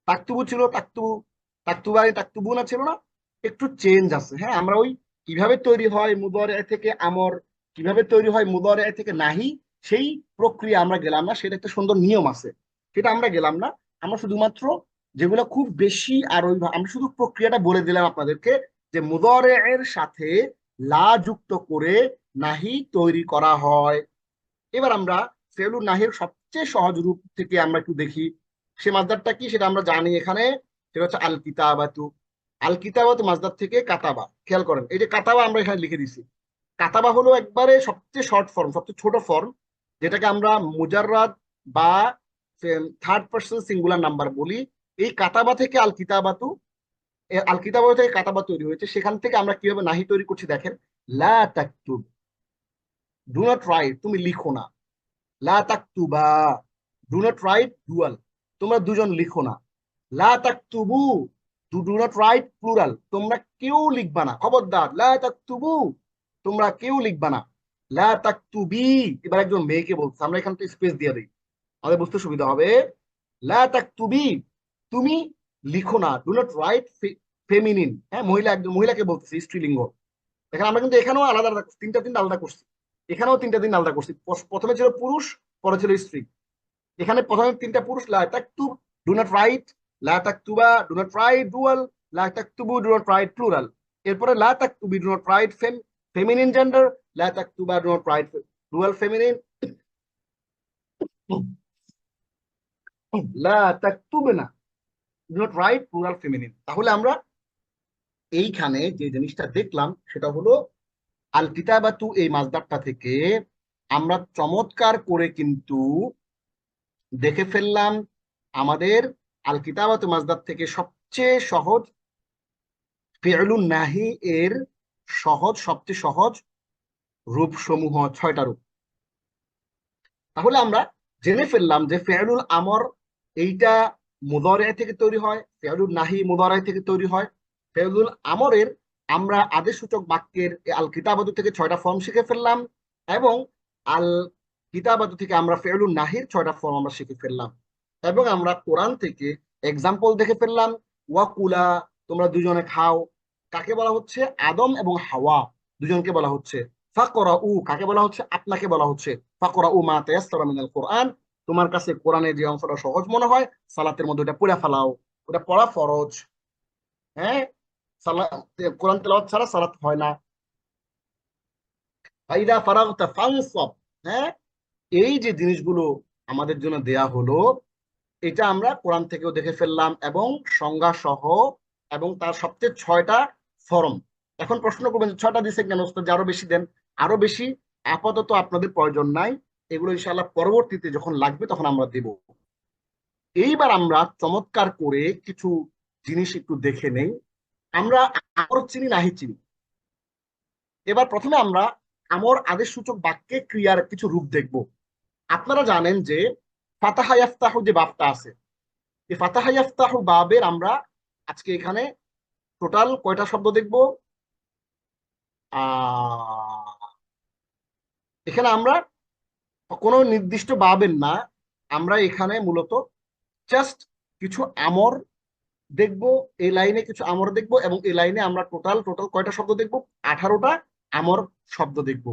তাকতুবু ছিল তাকতুবু, তাকতুবাই তাকতুবু না ছিল না, একটু চেঞ্জ আছে। হ্যাঁ, আমরা ওই কিভাবে তৈরি হয় মুদারে থেকে আমর, কিভাবে তৈরি হয় মুদারে থেকে নাহি, সেই প্রক্রিয়া আমরা গেলাম না। সেটা একটা সুন্দর নিয়ম আছে, সেটা আমরা গেলাম না। আমরা শুধুমাত্র যেগুলো খুব বেশি, আর ওই আমরা শুধু প্রক্রিয়াটা বলে দিলাম আপনাদেরকে যে মুদারে এর সাথে লা যুক্ত করে নাহি তৈরি করা হয়। এবার আমরা ফেলু নাহির সবচেয়ে সহজ রূপ থেকে আমরা একটু দেখি সে মাসদারটা কি, সেটা আমরা জানি এখানে। সেটা হচ্ছে আল কিতাবাতু। আল কিতাবাতু মাসদার থেকে কাতাবা। খেয়াল করেন, এই যে কাতাবা আমরা এখানে লিখে দিছি। কাতাবা হলো একবারে সবচেয়ে শর্ট ফর্ম, সবচেয়ে ছোট ফর্ম, যেটাকে আমরা মুজাররাদ বা থার্ড পার্সন সিঙ্গুলার নাম্বার বলি। এই কাতাবা থেকে আল কিতাবাতু, আল কিতাবা থেকে কাতাবা তৈরি হয়েছে। সেখান থেকে আমরা কিভাবে নাহি তৈরি করছি দেখেন। লা তাকতুব, ডু নট রাইট, তুমি লিখো না। লা তাকতুবা, ডু নট রাইট ডুয়াল, তোমরা দুজন লিখো না। লা তাকতুবু, ডু নট রাইট প্লুরাল, তোমরা কেউ লিখবা না, খবরদার। লা তাকতুবু, তোমরা কেউ লিখবা না। লা তাকতুবি, এবার একজন মেয়েকে বলছে, আমরা এখান থেকে স্পেস দিয়ে দিই, আমাদের বুঝতে সুবিধা হবে। লা তাকতুবি, তুমি লিখো না। ডু নট রাইট ফেমিনিন, হ্যাঁ, মহিলা, একজন মহিলাকে বলতেছে, স্ত্রীলিঙ্গ। দেখেন, আমরা কিন্তু এখানেও আলাদা আলাদা তিনটা তিনটা আলাদা করছি, এখানেও তিনটা দিন আলাদা করছি। প্রথমে ছিল পুরুষ, পরে ছিল স্ত্রী। এখানে প্রথমে তিনটা পুরুষ, লা তাকতুব, ডু নট রাইট। লা তাকতুবা, ডু নট রাইট ডুয়াল। লা তাকতুবু, ডু নট রাইট প্লুরাল। এরপরে লা তাকতুবি, do not write feminine gender. লা তাকতুবা, do not write dual feminine. লা তাকতুবনা, do not write plural feminine. তাহলে আমরা এইখানে যে জিনিসটা দেখলাম সেটা হলো আল কিতাবাতু এই মাসদারটা থেকে আমরা চমৎকার করে কিন্তু দেখে ফেললাম আমাদের আল কিতাবাতু মাসদার থেকে সবচেয়ে সহজ ফিউলুন নাহি এর সবচেয়ে সহজ রূপ সমূহ 6টা রূপ। তাহলে আমরা জেনে ফেললাম যে ফিউলুল আমর এইটা মুদারে থেকে তৈরি হয়, ফিউলুন নাহি মুদারে থেকে তৈরি হয়। ফিউলুল আমরের আমরা আদেশসূচক বাক্যের আল কিতাবাতু থেকে 6টা ফর্ম শিখে ফেললাম। এবং আল কিতাবাতু থেকে আমরা ফেলুন নাহির 6টা ফর্ম আমরা শিখে ফেললাম, এবং আমরা কোরআন থেকে এক্সাম্পল দেখে ফেললাম। ওয়াকুলা, তোমরা দুজনে খাও, কাকে বলা হচ্ছে? আদম এবং হাওয়া দুজনকে বলা হচ্ছে। ফাকরা উ, কাকে বলা হচ্ছে? আপনাকে বলা হচ্ছে। ফাকরা উ মা তায়াসসারা মিনাল কোরআন, তোমার কাছে কোরআনের যে অংশটা সহজ মনে হয় সালাতের মধ্যে ওটা পড়ে ফেলাও, ওটা পড়া ফরজ। হ্যাঁ, সালাত, কোরআন তেলাওয়াত ছাড়া সালাত হয় না। ফাইদা ফারাগতা ফানসাব, হ্যাঁ, এই যে জিনিসগুলো আমাদের জন্য দেয়া হলো, এটা আমরা কোরআন থেকেও দেখে ফেললাম এবং সংজ্ঞা সহ, এবং তার সবচেয়ে 6টা ফর্ম। এখন প্রশ্ন করবেন 6টা দিছে কেন ওস্তাদ, আরো বেশি দেন। আরো বেশি আপাতত আপনাদের প্রয়োজন নাই, এগুলো ইনশাআল্লাহ পরবর্তীতে যখন লাগবে তখন আমরা দেব। এইবার আমরা চমৎকার করে কিছু জিনিস একটু দেখে নেই। আমরা আমর চিনি নাহি চিনি। এবার প্রথমে আমরা আমর আদেশ সূচক বাক্যে ক্রিয়ার কিছু রূপ দেখব। আপনারা জানেন যে ফাতাহা ইয়াফতাহু যে বাবটা আছে, এই ফাতাহা ইয়াফতাহু বাবের আমরা আজকে এখানে টোটাল কয়টা শব্দ দেখব? এখানে আমরা কোনো নির্দিষ্ট বাবের না, আমরা এখানে মূলত জাস্ট কিছু আমর দেখব। এই লাইনে কিছু আমর দেখব, এবং এই লাইনে আমরা টোটাল টোটাল কয়টা শব্দ দেখব? 18টা আমর শব্দ দেখব।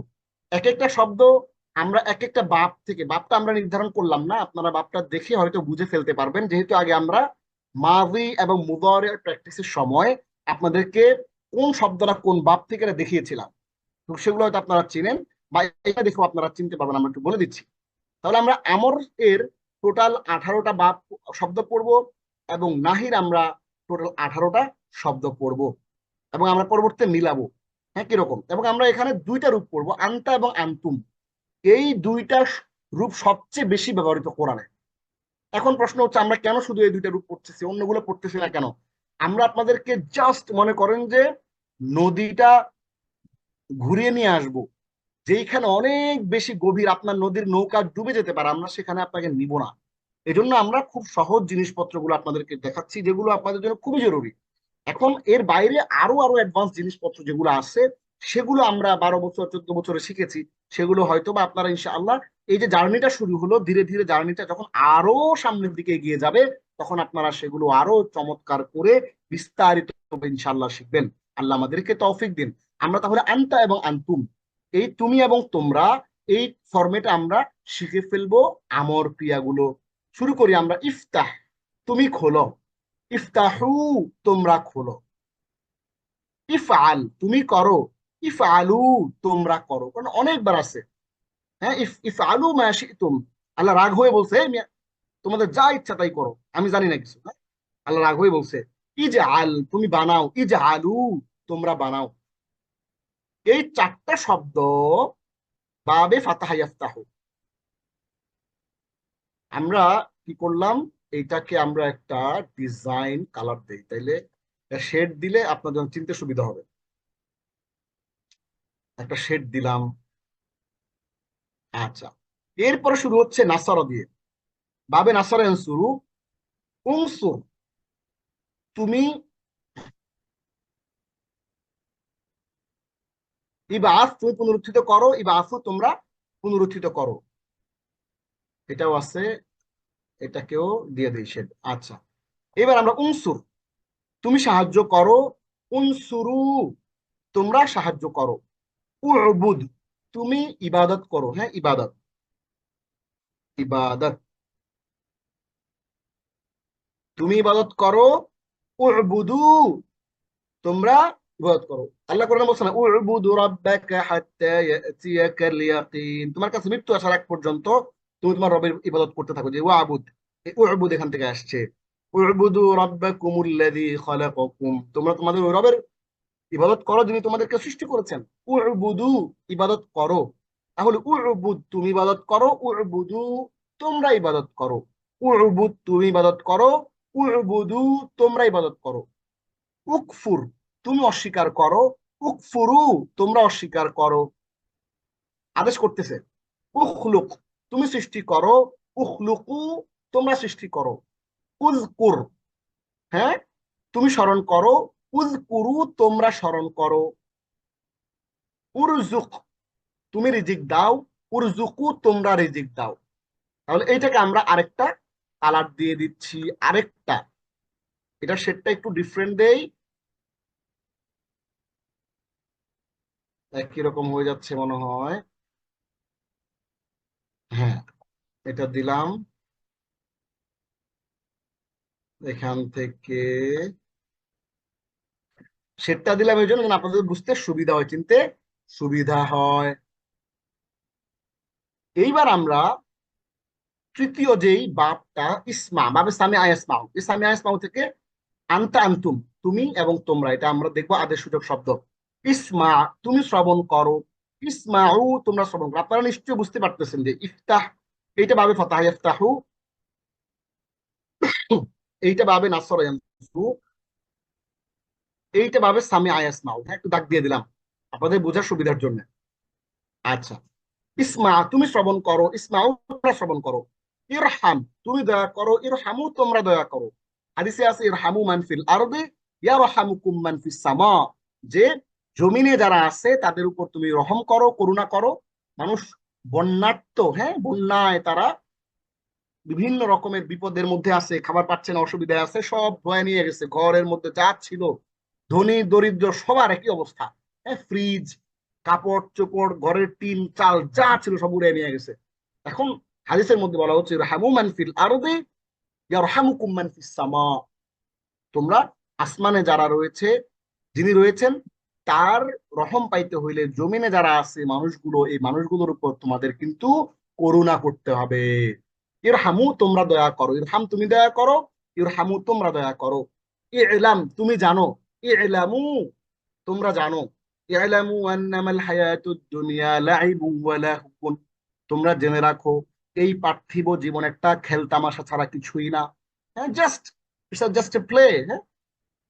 এক একটা শব্দ আমরা এক একটা বাপ থেকে, বাপটা আমরা নির্ধারণ করলাম না, আপনারা বাপটা দেখে হয়তো বুঝে ফেলতে পারবেন, যেহেতু আগে আমরা মাজি এবং মুদারির প্র্যাকটিসের সময় আপনাদেরকে কোন শব্দটা কোন বাপ থেকে দেখিয়েছিলাম, তো সেগুলো হয়তো আপনারা চিনেন, বা এটা দেখেও আপনারা চিনতে পারবেন। আমরা একটু বলে দিচ্ছি। তাহলে আমরা আমর এর টোটাল 18টা বাপ শব্দ পড়ব, এবং নাহির আমরা টোটাল 18টা শব্দ পড়ব, এবং আমরা পরবর্তীতে মিলাবো। হ্যাঁ, কিরকম? এবং আমরা এখানে 2টা রূপ পড়বো, আনতা এবং আনতুম। এই 2টা রূপ সবচেয়ে বেশি ব্যবহৃত কোরআনে। এখন প্রশ্ন হচ্ছে আমরা কেন শুধু এই 2টা রূপ পড়তেছি, অন্যগুলো পড়তেছি না কেন? আমরা আপনাদেরকে জাস্ট মনে করেন যে নদীটা ঘুরিয়ে নিয়ে আসবো, যেখানে অনেক বেশি গভীর, আপনার নদীর নৌকা ডুবে যেতে পারে, আমরা সেখানে আপনাকে নিব না। এজন্য আমরা খুব সহজ জিনিসপত্রগুলো আপনাদেরকে দেখাচ্ছি, যেগুলো আপনাদের জন্য খুবই জরুরি। এখন এর বাইরে আরো আরো অ্যাডভান্স জিনিসপত্র যেগুলো আছে, সেগুলো আমরা 12 বছর 14 বছরে শিখেছি। সেগুলো হয়তো বা আপনারা ইনশাআল্লাহ, এই যে জার্নিটা শুরু হলো, ধীরে ধীরে জার্নিটা যখন আরো সামনের দিকে এগিয়ে যাবে, তখন আপনারা সেগুলো আরো চমৎকার করে বিস্তারিত ইনশাআল্লাহ শিখবেন। আল্লাহ আমাদেরকে তৌফিক দিন। আমরা তাহলে আনতা এবং আনতুম, এই তুমি এবং তোমরা, এই ফরম্যাটে আমরা শিখে ফেলবো আমর ক্রিয়াগুলো। শুরু করি আমরা। ইফতাহ, তুমি খোলো। ইফতাহু, তোমরা খোলো। ইফআল, তুমি করো। ইফআলু, তোমরা করো। কারণ অনেকবার আছে। হ্যাঁ, ইফআলু মা শি'তুম, আল্লাহ রাগ হয়ে বলছে, "এই মিয়া, তোমাদের যা ইচ্ছা তাই করো, আমি জানি না কিছু।" হ্যাঁ? আল্লাহ রাগ হয়ে বলছে। ইজআল, তুমি বানাও। ইজআলু, তোমরা বানাও। এই 4টা শব্দ বাবে ফাতাহা ইয়াফতাহু। আমরা কি করলাম, এইটাকে আমরা একটা ডিজাইন কালার দেই, তাইলে শেড দিলে আপনার জন্য চিনতে সুবিধা হবে। একটা শেড দিলাম। আচ্ছা, এরপরে শুরু হচ্ছে নাসারা দিয়ে। বাবে নাসারা শুরু। উনসুর, তুমি। ইবাস, তুমি পুনরুত্থিত করো। ইবাসু, তোমরা পুনরুত্থিত করো। এটাও আছে, এটাকেও দিয়ে দিই শেড। আচ্ছা, এবার আমরা উনসুর, তুমি সাহায্য করো। উনসুরু, তোমরা সাহায্য করো। উবুদ, তুমি ইবাদত করো। হ্যাঁ, ইবাদত। ইবাদত, তুমি ইবাদত করো। উবুদু, তোমরা ইবাদত করো। আল্লাহ কোরআনে বলছেন না, উবুদু রাব্বাকা হাত্তা ইয়াতিয়াকাল ইয়াকিন, তোমার কাছে মৃত্যু আসার আগ পর্যন্ত তুমি তোমার রবের ইবাদত করতে থাকো। যে ওয়াবুদ, এই উবুদ এখান থেকে আসছে। উবুদু রাব্বাকুমুল্লাযী খালাকাকুম, তোমরা তোমাদের ওই রবের ইবাদত করো যিনি তোমাদেরকে সৃষ্টি করেছেন। উবুদু, ইবাদত করো। তাহলে উবুদ, তুমি ইবাদত করো। উবুদু, তোমরা ইবাদত করো। উবুদ, তুমি ইবাদত করো। উবুদু, তোমরা ইবাদত করো। উকফুর, তুমি অস্বীকার করো। উকফুরু, তোমরা অস্বীকার করো। আদেশ করতেছে। উখলুক, তুমি সৃষ্টি করো। উখলুকু, তোমরা সৃষ্টি করো। উযকুর, হ্যাঁ, তুমি স্মরণ করো। উযকুরু, তোমরা স্মরণ করো। উরজুক, তুমি রিজিক দাও। উরজুকু তোমরা রিজিক দাও। তাহলে এইটাকে আমরা আরেকটা কালার দিয়ে দিচ্ছি, আরেকটা, এটা শেডটা একটু ডিফারেন্ট দেই, একই রকম হয়ে যাচ্ছে মনে হয়। হ্যাঁ, এটা দিলাম এখান থেকে, শেডটা দিলাম এই জন্য যেন আপনাদের বুঝতে সুবিধা হয়, চিনতে সুবিধা হয়। এইবার আমরা তৃতীয় যেই বাবটা, ইসমা বাবে সামি আয়াসমাউ, এই সামি আয়াসমাউ থেকে আনতা আনতুম, তুমি এবং তোমরা, এটা আমরা দেখবো আদেশ সূচক শব্দ। ইসমা, তুমি শ্রবণ করো, ইসমাউ, তোমরা শ্রবণ করো। আপনারা নিশ্চয়ই বুঝতে পারতেছেন যে ইফতাহ এইটা ভাবে ফাতাহ ইফতাহু, এইটা ভাবে নাসর ইয়ানসু, এইটা ভাবে সামি আয়াসমাউ। হ্যাঁ, একটু দাগ দিয়ে দিলাম আপনাদের বোঝার সুবিধার জন্য। আচ্ছা, ইসমা তুমি শ্রবণ করো, ইসমাউ তোমরা শ্রবণ করো, ইরহাম তুমি দয়া করো, ইরহামু তোমরা দয়া করো। হাদিসে আছে ইরহামু মান ফিল আরদি ইয়ারহামুকুম মান ফিস সামা, যে জমিনে যারা আছে তাদের উপর তুমি রহম করো, করুণা করো। মানুষ বন্যার্ত, হ্যাঁ, বন্যায় তারা বিভিন্ন রকমের বিপদের মধ্যে আছে, খাবার পাচ্ছে না, অসুবিধায় আছে, সব বয়ে নিয়ে গেছে, ঘরের মধ্যে যা ছিল, ধনী দরিদ্র সবার একই অবস্থা। হ্যাঁ, ফ্রিজ, কাপড় চোপড়, ঘরের টিন চাল যা ছিল সব উড়ে নিয়ে গেছে। এখন হাদিসের মধ্যে বলা হচ্ছে রাহামু মান ফিল আরদি ইয়ারহামুকুম মান ফিস সামা, তোমরা আসমানে যারা রয়েছে, যিনি রয়েছেন তার রহম পাইতে হইলে জমিনে যারা আছে মানুষগুলো, এই মানুষগুলোর উপর তোমাদের কিন্তু করুণা করতে হবে। ইরহামু তোমরা দয়া করো, ইরহাম তুমি দয়া করো, ইরহামু তোমরা দয়া করো। ইলাম তুমি জানো, ইলামু তোমরা জানো, ইলামু আন্নামাল হায়াতুদ দুনিয়া লাইবুন ওয়া লাহবুন, তোমরা জেনে রাখো এই পার্থিব জীবন একটা খেলতামাশা ছাড়া কিছুই না। হ্যাঁ, just it's just a play. হ্যাঁ,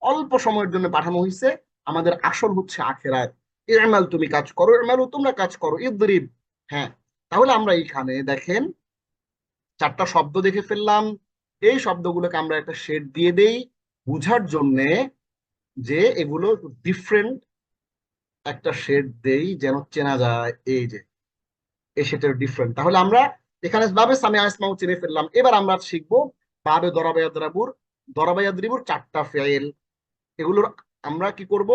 অল্প সময়ের জন্য পাঠানো হয়েছে, আমাদের আসল হচ্ছে আখেরাত। ইমাল তুমি কাজ করো, ইমালু তোমরা কাজ করো, ইদরিব। হ্যাঁ, তাহলে আমরা এইখানে দেখেন চারটা শব্দ দেখে ফেললাম। এই শব্দগুলোকে আমরা একটা শেড দিয়ে দেই বুঝার জন্যে, যে এগুলো ডিফারেন্ট, একটা শেড দেই যেন চেনা যায়। এই যে এই শেডের ডিফারেন্ট, তাহলে আমরা এখানে বাবে সামি আসমাউ চিনে ফেললাম। এবার আমরা শিখবো বাবে দরাবায়াদ্রাবুর, দরাবায়াদ্রিবুর চারটা ফেল। এগুলোর আমরা কি করব,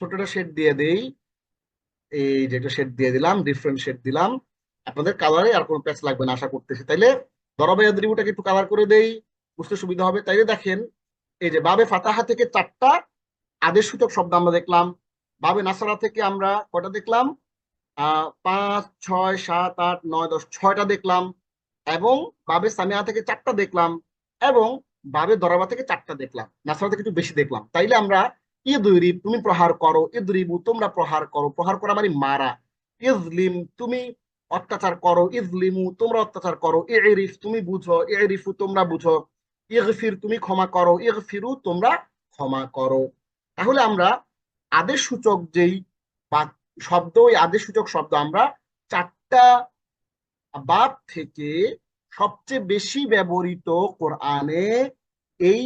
ছোটটা শেড দিয়ে দেই, এই যেটা শেড দিয়ে দিলাম, ডিফারেন্ট শেড দিলাম। আপনাদের কালারে আর কোনো প্যাচ লাগবে না আশা করতেছি। তাইলে দরাবায়াদ্রিবুটাকে একটু কালার করে দেই, বুঝতে সুবিধা হবে। তাইলে দেখেন, এই যে বাবে ফাতাহা থেকে চারটা আদেশ সূচক শব্দ আমরা দেখলাম, বাবে নাসারা থেকে আমরা কয়টা দেখলাম, 5 6 7 8 9 10, ছয়টা দেখলাম, এবং বাবে সামিয়া থেকে চারটা দেখলাম, এবং বাবে দরাবা থেকে চারটা দেখলাম, নাসারা থেকে একটু বেশি দেখলাম। তাইলে আমরা ইদরিব তুমি প্রহার করো, ইদরিবু তোমরা প্রহার করো, প্রহার করা মানে মারা, ইজলিম তুমি অত্যাচার করো, ইজলিমু তোমরা অত্যাচার করো, ইরিফ তুমি বুঝো, ইরিফু তোমরা বুঝো, ইগফির তুমি ক্ষমা করো, ইগফিরু তোমরা ক্ষমা করো। তাহলে আমরা আদেশ সূচক যেই শব্দ, ওই আদেশ সূচক শব্দ আমরা চারটা বাব থেকে সবচেয়ে বেশি ব্যবহৃত কোরআনে এই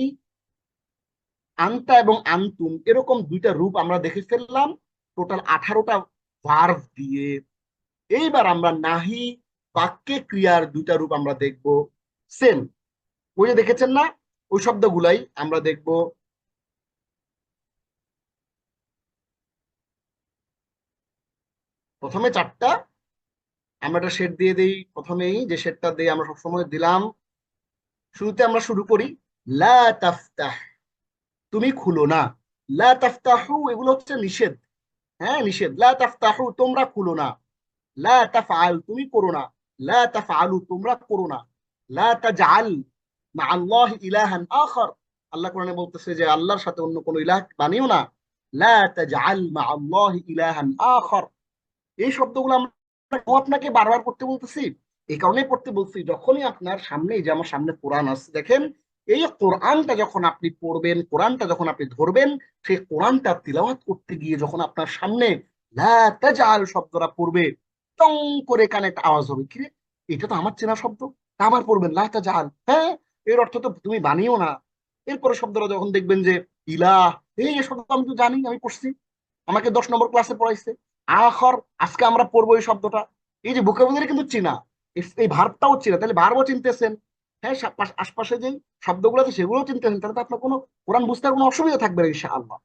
আনতা এবং আনতুম এরকম দুইটা রূপ আমরা দেখে ফেললাম, টোটাল 18টা ভার্ব দিয়ে। এইবার আমরা নাহি বাক্যে ক্রিয়ার দুইটা রূপ আমরা দেখব, সেম ওই যে দেখেছেন না, ওই শব্দগুলাই আমরা দেখব। প্রথমে চারটা, আমরা একটা শেড দিয়ে দিই, প্রথমেই যে শেডটা দিয়ে আমরা সবসময় দিলাম, শুরুতে আমরা শুরু করি লা তাফতাহ, তুমি খুলো না, লা তাফতাহু এগুলো হচ্ছে নিষেধ। হ্যাঁ, নিষেধ, লা তাফতাহু তোমরা খুলো না, লা তাফআল তুমি করো না, লা তাফআলু তোমরা করো না, লা তাজআল মা আল্লাহ ইলাহান আখার, আল্লাহ কোরআনে বলতেছে যে আল্লাহর সাথে অন্য কোনো ইলাহ বানিও না, লা তাজআল মা আল্লাহ ইলাহান আখার। এই শব্দগুলো আমরা আপনাকে বারবার পড়তে বলতেছি, এই কারণে পড়তে বলছি, যখনই আপনার সামনে, এই যে আমার সামনে কোরআন আছে দেখেন, এই কোরআনটা যখন আপনি পড়বেন, কোরআনটা যখন আপনি ধরবেন, সেই কোরআনটা তিলাওয়াত করতে গিয়ে যখন আপনার সামনে লা তাজাল শব্দটা পড়বে, টং করে কানে একটা আওয়াজ হবে, কি রে, এটা তো আমার চেনা শব্দ, আবার পড়বেন লা তাজাল, হ্যাঁ, এর অর্থ তো তুমি বানিও না। এরপরে শব্দটা যখন দেখবেন যে ইলাহ, এই শব্দ আমি তো জানি, আমি পড়ছি, আমাকে 10 নম্বর ক্লাসে পড়াইছে। আখর, আজকে আমরা পড়বো এই শব্দটা, এই যে ভোকাবুলারি কিন্তু চিনা, এই ভার্বটাও চিনা, তাহলে ভার্বও চিনতেছেন। হ্যাঁ, আশপাশে যে শব্দগুলো আছে সেগুলোও চিনতেছেন, তাহলে তো আপনার কোনো কোরআন বুঝতে কোনো অসুবিধা থাকবে না ইনশাআল্লাহ।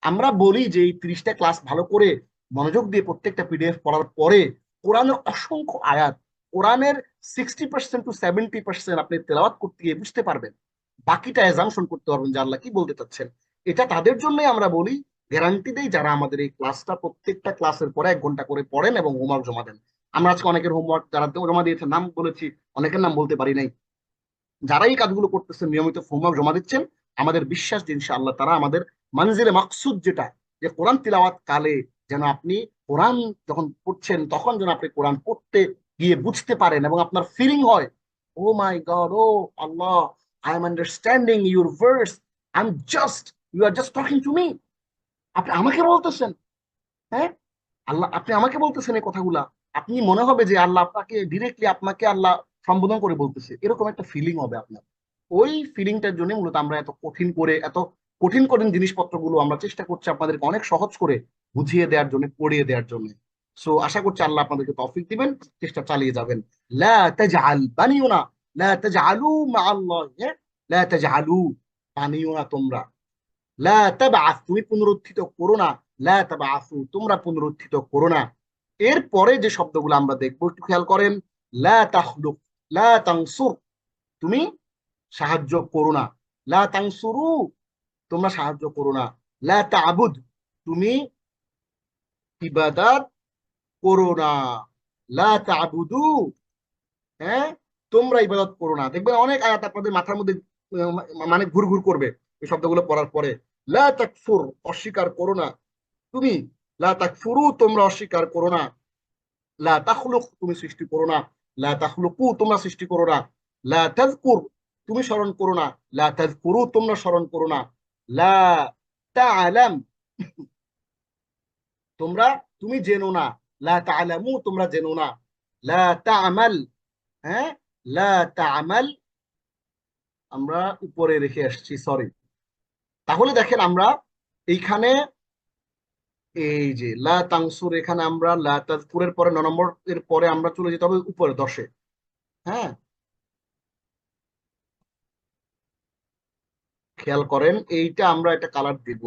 আমরা বলি যে এই 30টা ক্লাস ভালো করে মনোযোগ দিয়ে প্রত্যেকটা পিডিএফ পড়ার পরে কোরআনের অসংখ্য আয়াত, কোরআনের 60% to 70% আপনি তেলাওয়াত করতে গিয়ে বুঝতে পারবেন, বাকিটা অ্যাজাম্পশন করতে পারবেন যে আল্লাহ কি বলতে চাচ্ছেন। এটা তাদের জন্যই আমরা বলি, গ্যারান্টি দেই, যারা আমাদের এই ক্লাসটা প্রত্যেকটা ক্লাসের পরে 1 ঘন্টা করে পড়েন এবং হোমওয়ার্ক জমা দেন। আমরা আজকে অনেকের হোমওয়ার্ক যারা জমা দিয়েছে নাম বলেছি, অনেকের নাম বলতে পারি নাই। যারা এই কাজগুলো করতেছেন, নিয়মিত হোমওয়ার্ক জমা দিচ্ছেন, আমাদের বিশ্বাস যে ইনশাআল্লাহ তারা আমাদের মানজিলে মাকসুদ যেটা, যে কোরআন তিলাওয়াত কালে যেন আপনি কোরআন যখন পড়ছেন তখন যেন আপনি কোরআন পড়তে গিয়ে বুঝতে পারেন এবং আপনার ফিলিং হয়, oh my god, oh Allah, I am understanding your verse, I am just, you are just talking to me, আপনি আমাকে বলতেছেন। হ্যাঁ, আল্লাহ আপনি আমাকে বলতেছেন এই কথাগুলা, আপনি মনে হবে যে আল্লাহ আপনাকে ডিরেক্টলি আপনাকে আল্লাহ সম্বোধন করে বলতেছে, এরকম একটা ফিলিং হবে আপনার। ওই ফিলিংটার জন্য মূলত আমরা এত কঠিন করে, এত কঠিন কঠিন জিনিসপত্রগুলো আমরা চেষ্টা করছি আপনাদেরকে অনেক সহজ করে বুঝিয়ে দেওয়ার জন্য, পড়িয়ে দেওয়ার জন্য। সো আশা করছি আল্লাহ আপনাদেরকে তৌফিক দিবেন, চেষ্টা চালিয়ে যাবেন। লা তাজআল, বানিও না, লা তাজআলু মা আল্লাহ, লা তাজআলু, বানিও না তোমরা, লা তাবআস, তুমি পুনরুত্থিত করো না, লা তাবআসু, তোমরা পুনরুত্থিত করো না। এরপরে যে শব্দগুলো আমরা দেখবো একটু খেয়াল করেন, লা তাখলুক, লা তানসুর, তুমি সাহায্য করো না, লা তানসুরু, তোমরা সাহায্য করো না, লা তা'বুদ, তুমি ইবাদত করো না, লা তা'বুদু, হ্যাঁ, তোমরা ইবাদত করো না। দেখবেন অনেক আয়াত আপনাদের মাথার মধ্যে মানে ঘুর ঘুর করবে এই শব্দগুলো পড়ার পরে। লা তাকফুর, অস্বীকার করো না তুমি, লা তাকফুরু, তোমরা অস্বীকার করো না, লা তাখলুক, তুমি সৃষ্টি করো না, লা তাখলুকু, তোমরা সৃষ্টি করো না, লা তাযকুর, তুমি স্মরণ করো না, লা তাযকুরু, তোমরা স্মরণ করো না, লা তা'লাম, তোমরা, তুমি জেনো না, লা তা'লামু, তোমরা জেনো না, লা তা'মাল, হ্যাঁ, লা তা'মাল, আমরা উপরে রেখে আসছি, সরি। তাহলে দেখেন আমরা এইখানে এই যে লা তাংসুর, এখানে আমরা লা তাযকুরের পরে 9 নম্বর এর পরে আমরা চলে যেতে হবে উপরে 10-এ। হ্যাঁ, খেয়াল করেন, এইটা আমরা একটা কালার দিব,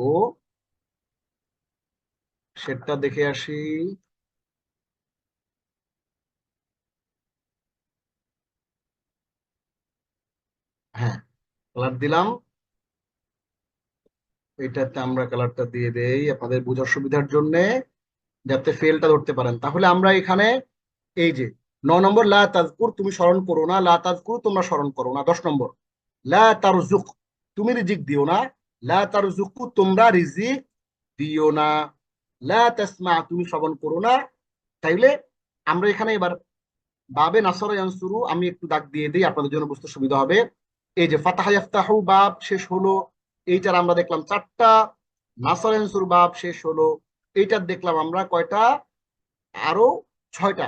সেটা দেখে আসি। হ্যাঁ, কালার দিলাম, এটাতে আমরা কালারটা দিয়ে দেই আপনাদের বোঝার সুবিধার জন্য, যাতে ফেলটা ধরতে পারেন। তাহলে আমরা এখানে এই যে 9 নম্বর, লা তাজকুর, তুমি স্মরণ করো না, লা তাজকুর, তোমরা স্মরণ করো না। 10 নম্বর, লা তারজুক, তুমি রিজিক দিও না, লা তারজুকু, তোমরা রিজিক দিও না, লা তাসমা, তুমি শ্রবণ করো না। তাইলে আমরা এখানে এবার বাবে নাসরা ইয়ানসুরু, আমি একটু দাগ দিয়ে দিই আপনাদের জন্য বুঝতে সুবিধা হবে। এই যে ফাতাহা ইফতাহু বাব শেষ হলো, এইটার আমরা দেখলাম 4টা, নাসরা ইয়ানসুরু বাব শেষ হলো, এইটার দেখলাম আমরা কয়টা, আরো 6টা,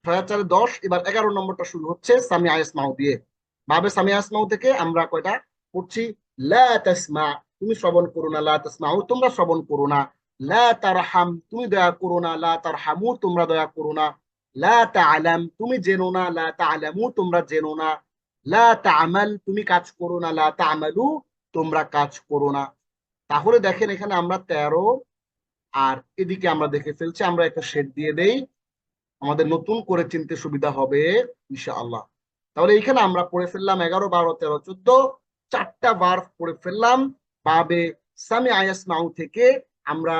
6 আর 4 10। এবার 11 নম্বরটা শুরু হচ্ছে সামিআ ইয়াসমাউ দিয়ে। বাবে সামিআ ইয়াসমাউ থেকে আমরা কয়টা পড়ছি, লা তাসমা, তুমি শ্রবণ করো না, লা তাসমাউ, তোমরা শ্রবণ করো না, লা তারহাম, তুমি দয়া করো না, লা তারহামু, তোমরা দয়া করো না, লা তা'লাম, তুমি জেনো না, লা তা'লামু, তোমরা জেনো না, লা তা'মাল, তুমি কাজ করো না, লা তা'মালু, তোমরা কাজ করো না। তাহলে দেখেন এখানে আমরা 13, আর এদিকে আমরা দেখে ফেলছি, আমরা একটা শেড দিয়ে দেই, আমাদের নতুন করে চিনতে সুবিধা হবে ইনশাআল্লাহ। তাহলে এইখানে আমরা পড়ে ফেললাম 11, 12, 13, 14, 4টা ভার্ব পড়ে ফেললাম। বাবে সামিআ ইয়াসমাউ থেকে আমরা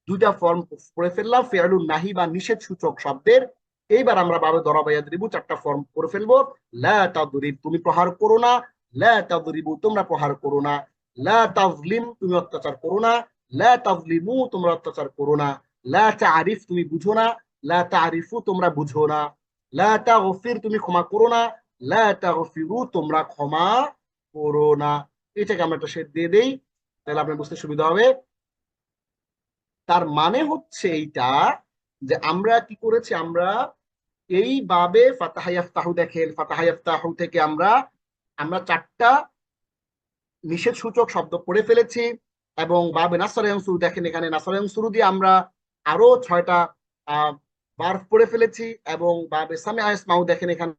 2টা ফর্ম পড়ে ফেললাম, ফিআলুন নাহি বা নিষেধ সূচক শব্দের। এইবার আমরা বাবে দরাবা ইয়াদরিবু 4টা ফর্ম পড়ে ফেলবো। লা তাদরিব, তুমি প্রহার করো না, লা তাদরিবু, তোমরা প্রহার করো না, লা তাজলিম, তুমি অত্যাচার করো না, লা তাজলিমু, তোমরা অত্যাচার করো না, লা তারিফ, তুমি বুঝো না, লা তারিফু, তোমরা বুঝো না, লা তাগফির, তুমি ক্ষমা করো না, লা তাগফিরু, তোমরা ক্ষমা করো না। এটাকে আমরা একটা শেড দিয়ে দেই, তাহলে আপনার বুঝতে সুবিধা হবে। তার মানে হচ্ছে এইটা যে আমরা কি করেছি, আমরা এইভাবে ফাতাহা ইয়াফতাহু, দেখেন ফাতাহা ইয়াফতাহু থেকে আমরা আমরা 4টা নিষেধ সূচক শব্দ পড়ে ফেলেছি, এবং বাবে নাসরা ইয়ানসুরু, দেখেন এখানে নাসরা ইয়ানসুরু দিয়ে আমরা আরো 6টা ভার্ব পড়ে ফেলেছি, এবং বাবে সামিআ ইয়াসমাউ দেখেন এখানে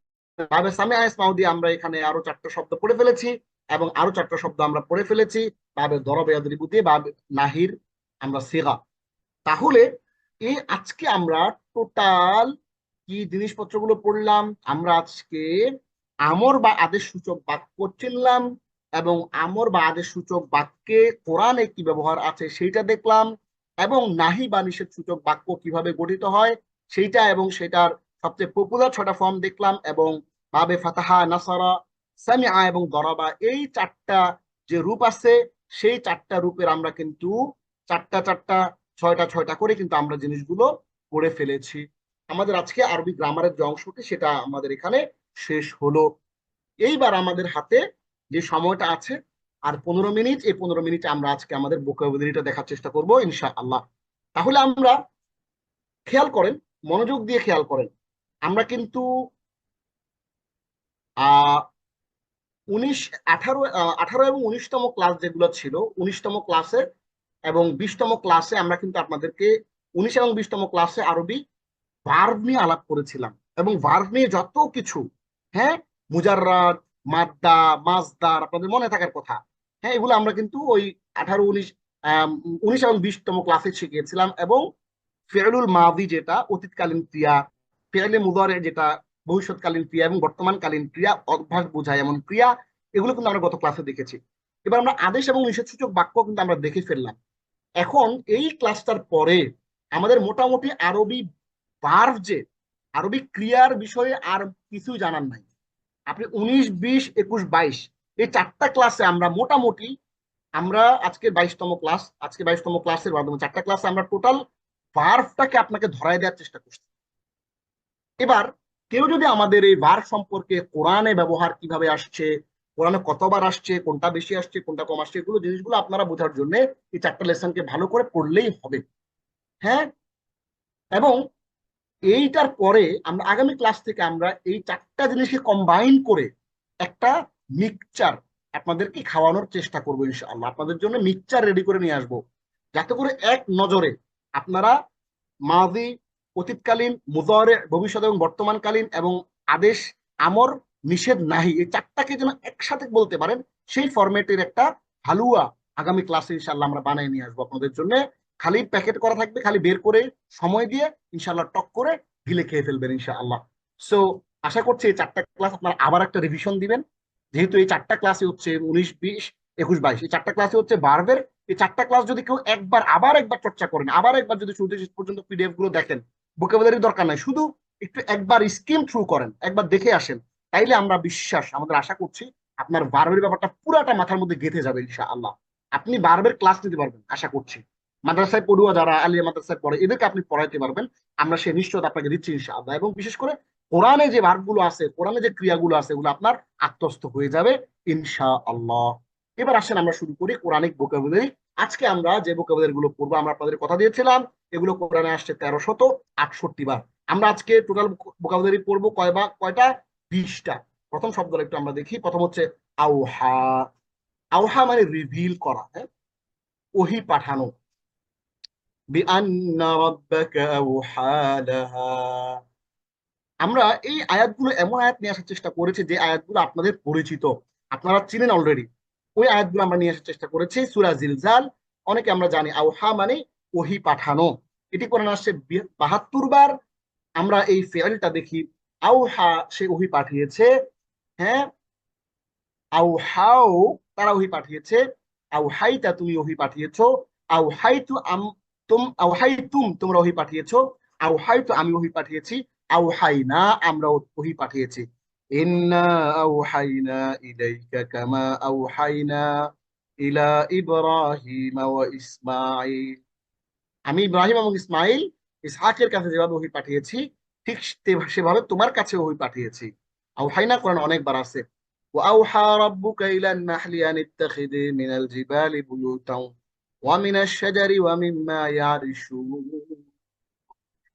বাবে সামিআ ইয়াসমাউ দিয়ে আমরা এখানে আরো 4টা শব্দ পড়ে ফেলেছি, এবং আরো 4টা শব্দ আমরা পড়ে ফেলেছি বাবে দরবে ইয়াদরিবু দিয়ে, বাবে নাহির আমরা সিগা। তাহলে এই আজকে আমরা টোটাল কি জিনিসপত্রগুলো পড়লাম? আমরা আজকে আমর বা আদেশ সূচক বাক্য চিনলাম, এবং আমর বা আদেশ সূচক বাক্যে কোরআনে কি ব্যবহার আছে সেইটা দেখলাম, এবং নাহি বা নিষেধ সূচক বাক্য কিভাবে গঠিত হয় সেইটা, এবং সেটার সবচেয়ে পপুলার 6টা ফর্ম দেখলাম, এবং বাবে ফাতাহা, নাসারা, সামিআ এবং দরাবা, এই 4টা যে রূপ আছে সেই 4টা রূপের আমরা কিন্তু 4টা 4টা 6টা 6টা করে কিন্তু আমরা জিনিসগুলো পড়ে ফেলেছি। আমাদের আজকে আরবি গ্রামারের যে অংশটি সেটা আমাদের এখানে শেষ হলো। এইবার আমাদের হাতে যে সময়টা আছে আর 15 মিনিট, এই 15 মিনিটে আমরা আজকে আমাদের ভোকাবুলারিটা দেখার চেষ্টা করব ইনশাআল্লাহ। তাহলে আমরা খেয়াল করেন, মনোযোগ দিয়ে খেয়াল করেন, আমরা কিন্তু আহ 19 18 18 এবং 19তম ক্লাস যেগুলো ছিল, 19তম ক্লাসে এবং 20তম ক্লাসে আমরা কিন্তু আপনাদেরকে 19 এবং 20তম ক্লাসে আরবি ভার্ব নিয়ে আলাপ করেছিলাম, এবং ভার্ব নিয়ে যত কিছু, হ্যাঁ, মুজাররাদ, মাদ্দা, মাজদার, আপনাদের মনে থাকার কথা। হ্যাঁ, এগুলো আমরা কিন্তু ওই 18 19 19 এবং 20তম ক্লাসে শিখিয়েছিলাম। এবং ফেলুল মাদি যেটা অতীতকালীন ক্রিয়া, ফেলে মুদারে যেটা ভবিষ্যৎকালীন ক্রিয়া, এবং বর্তমানকালীন ক্রিয়া, অভ্যাস বোঝায় এমন ক্রিয়া, এগুলো কিন্তু আমরা গত ক্লাসে দেখেছি। এবার আমরা আদেশ এবং নিষেধ সূচক বাক্য কিন্তু আমরা দেখে ফেললাম। এখন এই ক্লাসটার পরে আমাদের মোটামুটি আরবি ভার্ব, যে আরবি ক্রিয়ার বিষয়ে আর কিছুই জানার নাই। আপনি 19 20 21 22 এই 4টা ক্লাসে আমরা মোটামুটি, আমরা আজকে 22তম ক্লাস, আজকে 22তম ক্লাসের মাধ্যমে 4টা ক্লাসে আমরা টোটাল ভার্বটাকে আপনাকে ধরায় দেওয়ার চেষ্টা করছি। এবার কেউ যদি আমাদের এই ভার্ব সম্পর্কে, কোরআনে ব্যবহার কিভাবে আসছে, কোরআনে কতবার আসছে, কোনটা বেশি আসছে কোনটা কম আসছে, এগুলো জিনিসগুলো আপনারা বোঝার জন্য এই 4টা লেসনকে ভালো করে পড়লেই হবে। হ্যাঁ, এবং এইটার পরে আমরা আগামী ক্লাস থেকে আমরা এই 4টা জিনিসকে কম্বাইন করে একটা মিক্সচার আপনাদেরকে খাওয়ানোর চেষ্টা করবো ইনশাআল্লাহ। আপনাদের জন্য মিক্সচার রেডি করে নিয়ে আসবো, যাতে করে এক নজরে আপনারা মাদি, অতীতকালীন, মুজারে ভবিষ্যৎ এবং বর্তমানকালীন, এবং আদেশ, আমর, নিষেধ, নাহি, এই 4টাকে যেন একসাথে বলতে পারেন, সেই ফরম্যাটের একটা হালুয়া আগামী ক্লাসে ইনশাআল্লাহ আমরা বানিয়ে নিয়ে আসবো আপনাদের জন্য। খালি প্যাকেট করা থাকবে, খালি বের করে সময় দিয়ে ইনশাআল্লাহ টক করে গিলে খেয়ে ফেলবেন ইনশাআল্লাহ। সো আশা করছি এই 4টা ক্লাস আপনারা আবার একটা রিভিশন দিবেন, যেহেতু এই 4টা ক্লাসে হচ্ছে 19 20 21 22, এই 4টা ক্লাসে হচ্ছে ভার্বের। এই 4টা ক্লাস যদি কেউ একবার আবার একবার চর্চা করেন, আবার একবার যদি শুরু থেকে শেষ পর্যন্ত পিডিএফ গুলো দেখেন, ভোকাবুলারির দরকার নাই, শুধু একটু একবার স্কিম থ্রু করেন, একবার দেখে আসেন, তাইলে আমরা বিশ্বাস, আমাদের আশা করছি আপনার ভার্বের ব্যাপারটা পুরাটা মাথার মধ্যে গেঁথে যাবে ইনশাআল্লাহ। আপনি ভার্বের ক্লাস নিতে পারবেন আশা করছি। মাদ্রাসায় পড়ুয়া যারা আলিয়া মাদ্রাসায় পড়ে, এদেরকে আপনি পড়াইতে পারবেন, আমরা সে নিশ্চয়তা আপনাকে দিচ্ছি ইনশাআল্লাহ। এবং বিশেষ করে কোরআনে যে ভার্বগুলো আছে, কোরআনে যে ক্রিয়াগুলো আছে, এগুলো আপনার আত্মস্থ হয়ে যাবে ইনশাআল্লাহ। এবার আসেন আমরা শুরু করি কোরআনিক ভোকাবুলারি। আজকে আমরা যে ভোকাবুলারি গুলো পড়বো, আমরা আপনাদের কথা দিয়েছিলাম এগুলো কোরআনে আসছে 1368 বার। আমরা আজকে টোটাল ভোকাবুলারি পড়বো কয়টা? 20টা। প্রথম শব্দটা একটু আমরা দেখি। প্রথম হচ্ছে আউহা। আউহা মানে রিভিল করা, হ্যাঁ, ওহি পাঠানো। বিআন্না রাব্বাকা আউহা লাহা। আমরা এই আয়াতগুলো এমন আয়াত নিয়ে আসার চেষ্টা করেছি যে আয়াতগুলো আপনাদের পরিচিত, আপনারা চিনেন অলরেডি। ওই আয়াতগুলো আমরা নিয়ে আসার চেষ্টা করেছি। সূরা জিলজাল, অনেকে আমরা জানি আউহা মানে ওহি পাঠানো, এটি কোরআনে আসছে 72 বার। আমরা এই ফেলটা দেখি, আউহা, সে ওহি পাঠিয়েছে, হ্যাঁ, আউহাও, তারা ওহি পাঠিয়েছে, আউহাইতা, তুমি ওহি পাঠিয়েছো, আউহাইতু আউহাইতুম, তোমরা ওহি পাঠিয়েছো, আউহাইতু, আমি ওহি পাঠিয়েছি, আউহাইনা, আমরা ওহি পাঠিয়েছি। ইন্না আউহাইনা ইলাইকা কামা আউহাইনা ইলা ইব্রাহিম ওয়া ইসমাঈল। আমি ইব্রাহিম এবং ইসমাইল, ইসহাকের কাছে যেভাবে ওহি পাঠিয়েছি, ঠিক সেভাবে তোমার কাছে ওহি পাঠিয়েছি। আউহাইনা কোরআন অনেকবার আছে। وأوحى ربك إلى النحل أن اتخذي من الجبال بيوتا ومن الشجر ومما يعرشون।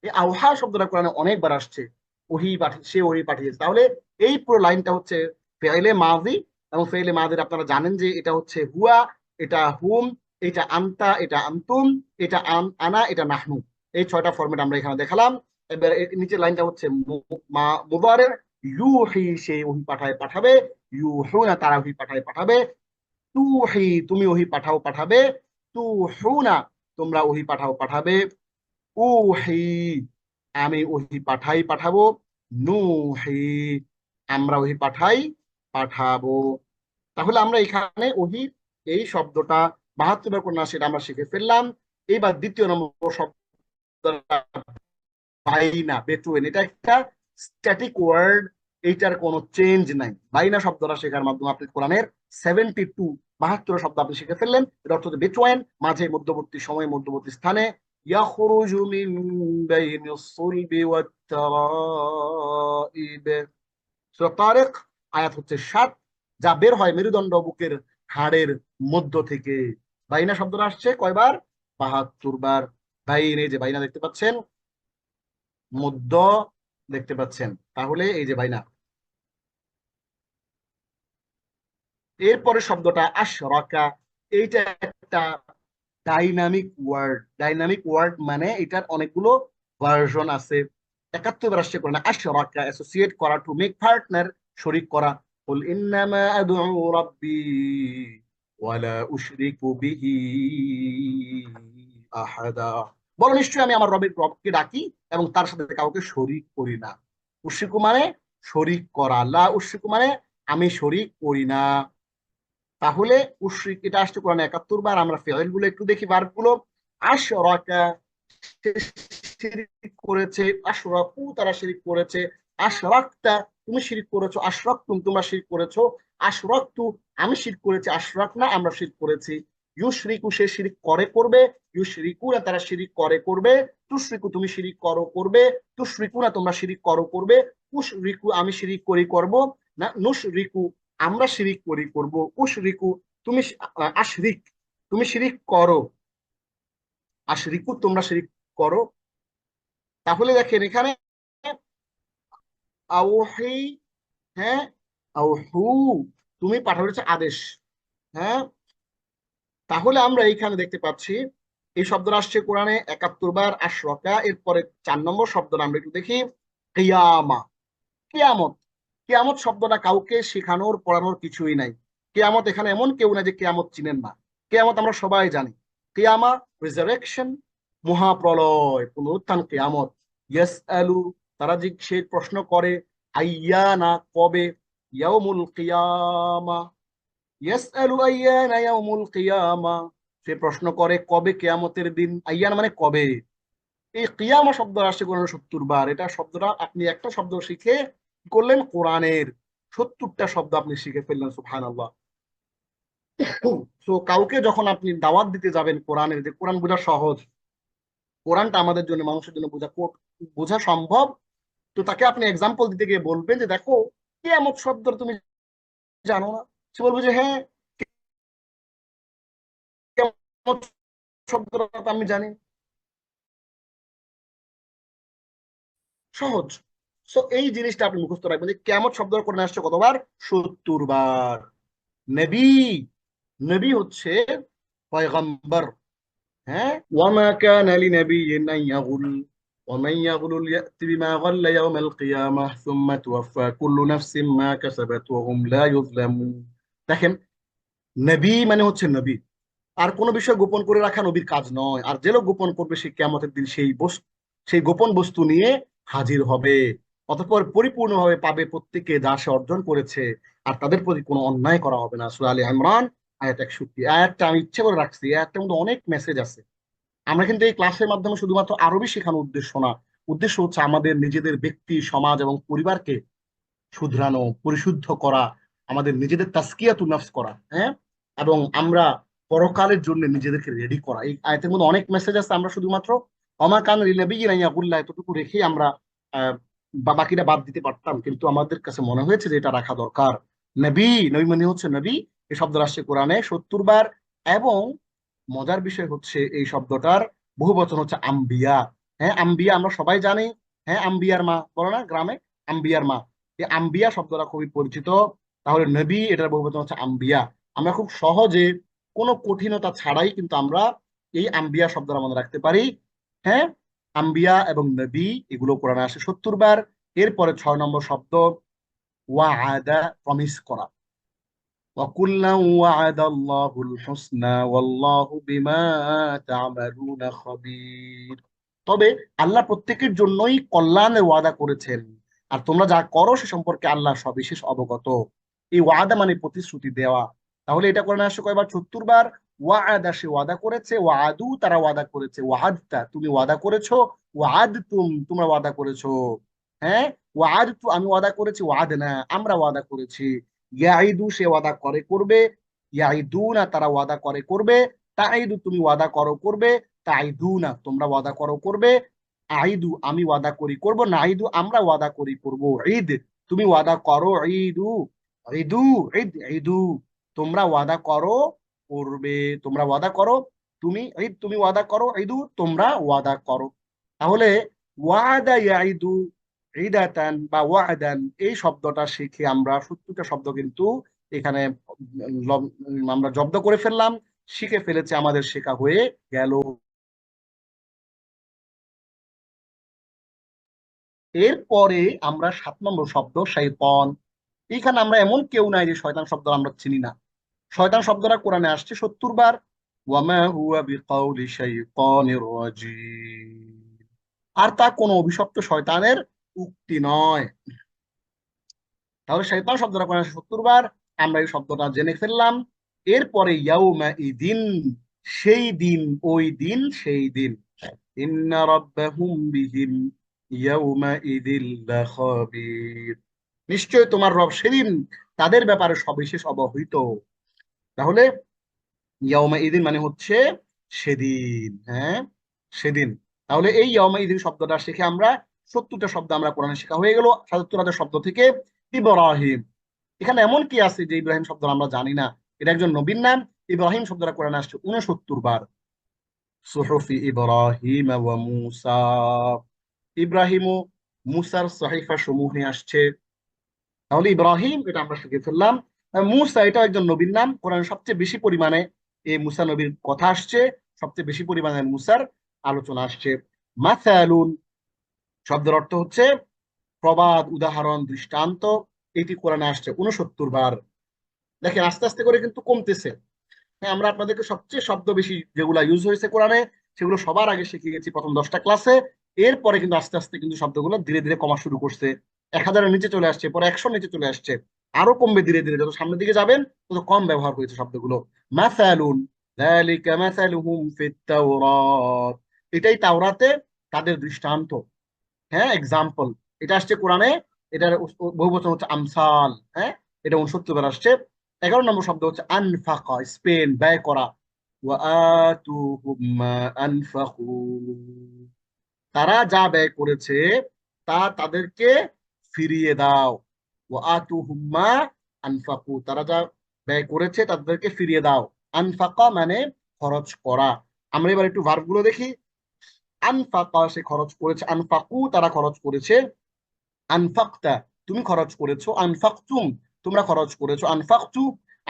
এই আউহা শব্দটা কোরআনে অনেকবার আসছে, ওহি পাঠিয়ে, সে ওহি পাঠিয়েছে। তাহলে এই পুরো লাইনটা হচ্ছে ফেইলে মাযি, এবং ফেইলে মাযির আপনারা জানেন যে এটা হচ্ছে হুয়া, এটা হুম, এটা আনতা, এটা আনতুম, এটা আনা, এটা নাহনু। এই 6টা ফরম্যাট আমরা এখানে দেখালাম। এবার নিচের লাইনটা হচ্ছে মুদারে, ইউহি সে ওহি পাঠায় পাঠাবে, ইউহুনা তারা ওহি পাঠায় পাঠাবে, তুহি তুমি ওহি পাঠাও পাঠাবে, তুহুনা তোমরা ওহি পাঠাও পাঠাবে, উহি আমি ওহি পাঠাই পাঠাবো, নুহি আমরা ওহি পাঠাই পাঠাবো। তাহলে আমরা এখানে ওহি এই শব্দটা 72 বার কোন সেটা আমরা শিখে ফেললাম। এবার দ্বিতীয় নম্বর শব্দটা বাইনা, বেটুয়েন, এটা একটা স্ট্যাটিক ওয়ার্ড, এইটার কোনো চেঞ্জ নাই। বাইনা শব্দটা শেখার মাধ্যমে আপনি কোরআনের 72 শব্দ আপনি শিখে ফেললেন। এটা অর্থ হচ্ছে বেটুয়েন, মাঝে, মধ্যবর্তী সময়, মধ্যবর্তী স্থানে। ইয়াখরুজু মিন বাইনিস সুলবি ওয়াত তারাইব, সূরা তারিক আয়াত হচ্ছে 7, যা বের হয় মেরুদণ্ড বুকের হাড়ের মধ্য থেকে। বাইনা শব্দটা আসছে কয়বার? 72 বার। বাইন, এই যে বাইনা দেখতে পাচ্ছেন, মধ্য দেখতে পাচ্ছেন, তাহলে এই যে বাইনা। এরপরে শব্দটা আশরাকা, এইটা একটা ডাইনামিক ওয়ার্ড। ডাইনামিক ওয়ার্ড মানে এটার অনেকগুলো ভার্সন আছে। 71 বার আসছে করে না, আশরাকা অ্যাসোসিয়েট করা, টু মেক পার্টনার, শরীক করা। কুল ইন্নামা আদউ রাব্বি ওয়ালা উশরিকু বিহি আহাদা, বলো নিশ্চয়ই আমি আমার রবকে ডাকি এবং তার সাথে কাউকে শরীক করি না। উশরিকু মানে শরীক করা, লা উশরিকু মানে আমি শরীক করি না। তাহলে উশরিক এটা আসছে কোরআনে 71 বার। আমরা ফেল গুলো একটু দেখি, ভার্ব গুলো। আশরাকা সে শিরিক করেছে, আশরাকু তারা শিরিক করেছে, আশরাকতা তুমি শিরিক করেছো, আশরাকতুম তোমরা শিরিক করেছো, আশরাকতু আমি শিরিক করেছি, আশরাকনা আমরা শিরিক করেছি। ইউশরিকু সে শিরিক করে করবে, ইউশরিকুনা তারা শিরিক করে করবে, তুশরিকু তুমি শিরিক করো করবে, তুশরিকুনা তোমরা শিরিক করো করবে, উশরিকু আমি শিরিক করি করব, না নুশরিকু আমরা শিরিক করি করব, উশরিকু তুমি আশরিক তুমি শিরিক করো, আশরিকু তোমরা শিরিক করো। তাহলে দেখেন এখানে আউহি, হ্যাঁ, আউহু তুমি পাঠানো হচ্ছে আদেশ। হ্যাঁ, তাহলে আমরা এইখানে দেখতে পাচ্ছি এই শব্দটা আসছে কোরআনে 71 বার, আশরাকা। এরপরে 4 নম্বর শব্দটা আমরা একটু দেখি, কিয়ামা। কিয়ামত, কিয়ামত শব্দটা কাউকে শেখানোর পড়ানোর কিছুই নাই। কিয়ামত এখানে এমন কেউ না যে কিয়ামত চিনেন না। কিয়ামত আমরা সবাই জানি। কিয়ামা রিজারেকশন, মহাপ্রলয়, পুনরুত্থান কিয়ামত। ইয়াসআলু তারা সে প্রশ্ন করে, আইয়ানা কবে, ইয়াউমুল কিয়ামা, ইয়াসআলু আইয়ানা ইয়াউমুল কিয়ামা সে প্রশ্ন করে কবে কিয়ামতের দিন। আইয়ানা মানে কবে। এই কিয়ামা শব্দ আসছে কোরআনে 70 বার। এটা শব্দটা আপনি একটা শব্দ শিখে কি করলেন, কোরআনের 70টা শব্দ আপনি শিখে ফেললেন, সুবহানাল্লাহ। তো কাউকে যখন আপনি দাওয়াত দিতে যাবেন কোরআনের, যে কোরআন বোঝা সহজ, কোরআনটা আমাদের জন্য, মানুষের জন্য বোঝা বোঝা সম্ভব, তো তাকে আপনি এক্সাম্পল দিতে গিয়ে বলবেন যে দেখো কিয়ামত শব্দ তুমি জানো না। সে বলবে যে হ্যাঁ, কিয়ামত শব্দটা তো আমি জানি, সহজ। সো এই জিনিসটা আপনি মুখস্থ রাখবেন যে কিয়ামত শব্দ কোরআনে আসছে কতবার? 70 বার। নবী, নবী হচ্ছে পয়গম্বর। হ্যাঁ, ওয়ামা কানা লিনাবিয়্যিন আন ইয়াগুল ওয়ামান ইয়াগলুল ইয়াতি বিমা গাল্লা ইয়াওমাল কিয়ামাহ সুম্মা তুওয়াফা কুল্লু নাফসিন মা কাসাবাত ওয়া হুম লা ইউযলামুন। দেখেন, নবী মানে হচ্ছে নবী, আর কোনো বিষয় গোপন করে রাখা নবীর কাজ নয়। আর যে লোক গোপন করবে সে কিয়ামতের দিন সেই গোপন বস্তু নিয়ে হাজির হবে, অতঃপর পরিপূর্ণভাবে পাবে প্রত্যেকে যা সে অর্জন করেছে, আর তাদের প্রতি কোনো অন্যায় করা হবে না। সূরা আলে ইমরান আয়াত 61। আয়াতটা আমি ইচ্ছে করে রাখছি, এই আয়াতটার মধ্যে অনেক মেসেজ আছে। আমরা কিন্তু এই ক্লাসের মাধ্যমে শুধুমাত্র আরবি শেখানোর উদ্দেশ্য না, উদ্দেশ্য হচ্ছে আমাদের নিজেদের ব্যক্তি, সমাজ এবং পরিবারকে শুধরানো, পরিশুদ্ধ করা, আমাদের নিজেদের তাসকিয়াতুন নফস করা। হ্যাঁ, এবং আমরা পরকালের জন্য নিজেদেরকে রেডি করা। এই আয়াতের মধ্যে অনেক মেসেজ আছে। আমরা শুধুমাত্র ওমা কান লিনাবিয়্যিন আন ইয়াকুল্লা এতটুকু রেখেই আমরা আহ, বাকিটা বাদ দিতে পারতাম, কিন্তু আমাদের কাছে মনে হয়েছে যে এটা রাখা দরকার। নবী, নবী মানে হচ্ছে নবী, এই শব্দ আসছে কোরআনে 70 বার। এবং মজার বিষয় হচ্ছে এই শব্দটার বহু বচন হচ্ছে আম্বিয়া। হ্যাঁ, আম্বিয়া আমরা সবাই জানি, হ্যাঁ, আম্বিয়ার মা বলো না গ্রামে, আম্বিয়ার মা। এই আম্বিয়া শব্দটা খুবই পরিচিত। তাহলে নবী এটার বহুবচন হচ্ছে আম্বিয়া। আমরা খুব সহজে কোনো কঠিনতা ছাড়াই কিন্তু আমরা এই আম্বিয়া শব্দটা মনে রাখতে পারি। হ্যাঁ, আম্বিয়া এবং নবী এগুলো কোরআনে আসে ৭০ বার। এরপরে ৬ নম্বর শব্দ ওয়াদা, প্রমিস করা। وكلا وعد الله الحسنى والله بما تعملون خبير। তবে আল্লাহ প্রত্যেকের জন্যই কল্যাণের ওয়াদা করেছেন, আর তোমরা যা করো সে সম্পর্কে আল্লাহ সবিশেষ অবগত। এই ওয়াদা মানে প্রতিশ্রুতি দেওয়া। তাহলে এটা কোরআনে আসছে কয়বার? ৭০ বার। ওয়াদা, সে ওয়াদা করেছে, ওয়াদু তারা ওয়াদা করেছে, ওয়াদতা তুমি ওয়াদা করেছো, ওয়াদতুম তোমরা ওয়াদা করেছো। হ্যাঁ, ওয়াদতু আমি ওয়াদা করেছি, ওয়াদনা আমরা ওয়াদা করেছি। ইয়াইদু সে ওয়াদা করে করবে, ইয়াইদুনা তারা ওয়াদা করে করবে, তাইদু তুমি ওয়াদা করো করবে, তাইদুনা তোমরা ওয়াদা করো করবে, আইদু আমি ওয়াদা করি করব, নাইদু আমরা ওয়াদা করি করব, ঈদ তুমি ওয়াদা করো, ঈদু ঈদু ঈদ ঈদু তোমরা ওয়াদা করো করবে, তোমরা ওয়াদা করো, তুমি ঈদ তুমি ওয়াদা করো, ঈদু তোমরা ওয়াদা করো। তাহলে ওয়াদা ইয়াইদু ঈদাতান বা ওয়াদান এই শব্দটা শিখে আমরা ৭০টা শব্দ কিন্তু এখানে আমরা জব্দ করে ফেললাম, শিখে ফেলেছে, আমাদের শেখা হয়ে গেল। এরপরে আমরা ৭ নম্বর শব্দ শয়তান। এখানে আমরা এমন কেউ নাই যে শয়তান শব্দ আমরা চিনি না। শয়তান শব্দটা কোরআনে আসছে ৭০ বার। ওয়ামা হুয়া বিকাউলি শাইতানির রাজিম, আর তা কোনো অভিশপ্ত শয়তানের উক্তি নয়। তাহলে শয়তান শব্দটা কোরআনে আসছে ৭০ বার, আমরা এই শব্দটা জেনে ফেললাম। এরপরে ইয়াউমা ইদিন, সেই দিন, ওই দিন, সেই দিন। ইন্না রাব্বাহুম বিহিম ইয়াউমা ইদিল লাখাবীর, নিশ্চয় তোমার রব সেদিন তাদের ব্যাপারে সবিশেষ অবহিত। তাহলে ইয়াউমা ইদিন মানে হচ্ছে সেদিন, হ্যাঁ সেদিন। তাহলে এই ইয়াউমা ইদিন শব্দটা শিখে আমরা ৭০টা শব্দ আমরা কোরআনে শেখা হয়ে গেল ৭৭,০০০ শব্দ থেকে। ইব্রাহিম, এখানে এমন কি আছে যে ইব্রাহিম শব্দ আমরা জানি না? এটা একজন নবীর নাম। ইব্রাহিম শব্দটা কোরআনে আসছে ৬৯ বার। সুহুফি ইব্রাহিম ওয়া মূসা, ইব্রাহিম ও মুসার সহিফা সমূহে আসছে। তাহলে ইব্রাহিম এটা আমরা শিখে ফেললাম। মূসা এটা একজন নবীর নাম, কোরআনে সবচেয়ে বেশি পরিমাণে এই মূসা নবীর কথা আসছে, সবচেয়ে বেশি পরিমাণে মূসার আলোচনা আসছে। মাসালুন শব্দের অর্থ হচ্ছে প্রবাদ, উদাহরণ, দৃষ্টান্ত। এটি কোরআনে আসছে ৬৯ বার। দেখেন আস্তে আস্তে করে কিন্তু কমতেছে। হ্যাঁ, আমরা আপনাদেরকে সবচেয়ে শব্দ বেশি যেগুলো ইউজ হয়েছে কোরআনে সেগুলো সবার আগে শিখে গেছি প্রথম 10টা ক্লাসে। এরপরে কিন্তু আস্তে আস্তে কিন্তু শব্দগুলো ধীরে ধীরে কমা শুরু করছে। ১,০০০-এর নিচে চলে আসছে, পরে ১০০-র নিচে চলে আসছে, আরো কমবে ধীরে ধীরে। যত সামনের দিকে যাবেন তত কম ব্যবহার হয়েছে শব্দগুলো। মাসালুন যালিকা মাসালুহুম ফিত তাওরাত, এটাই তাওরাতে তাদের দৃষ্টান্ত, হ্যাঁ এক্সাম্পল। এটা আসছে কোরআনে, এটার বহুবচন হচ্ছে আমসাল। হ্যাঁ, এটা ৬৯ বার আসছে। ১১ নম্বর শব্দ হচ্ছে আনফাকা, স্পেন, ব্যয় করা। ওয়াআতুহুম মা আনফাকু, তারা যা ব্যয় করেছে তা তাদেরকে ফিরিয়ে দাও। ওয়াআতুহুম মা আনফাকু, তারা যা ব্যয় করেছে তাদেরকে ফিরিয়ে দাও। আনফাকা মানে খরচ করা। আমরা এবার একটু ভার্ব গুলো দেখি। আনফাকা সে খরচ করেছে, আনফাকু তারা খরচ করেছে, আনফাকতা তুমি খরচ করেছো, আনফাকতুম তোমরা খরচ করেছো, আনফাকতু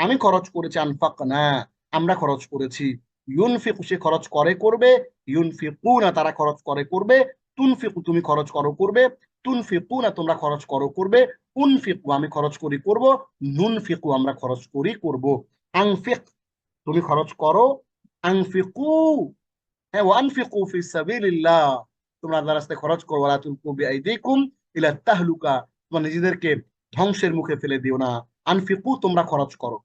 আমি খরচ করেছি, আনফাকনা আমরা খরচ করেছি। ইউনফিকু সে খরচ করে করবে, ইউনফিকুনা তারা খরচ করে করবে, তুনফিকু তুমি খরচ করো করবে, তুনফিকুনা তোমরা খরচ করো করবে, উনফিকু আমি খরচ করি করব, নুনফিকু আমরা খরচ করি করব। আনফিক তুমি খরচ করো, আনফিকু হ্যাঁ ওয়ানফিকু ফি সাবিলিল্লাহ তোমরা আল্লাহর রাস্তায় খরচ করো, ওয়ালা তুলকু বিআইদিকুম ইলা তাহলুকা তোমরা নিজেদেরকে ধ্বংসের মুখে ফেলে দিও না। আনফিকু তোমরা খরচ করো।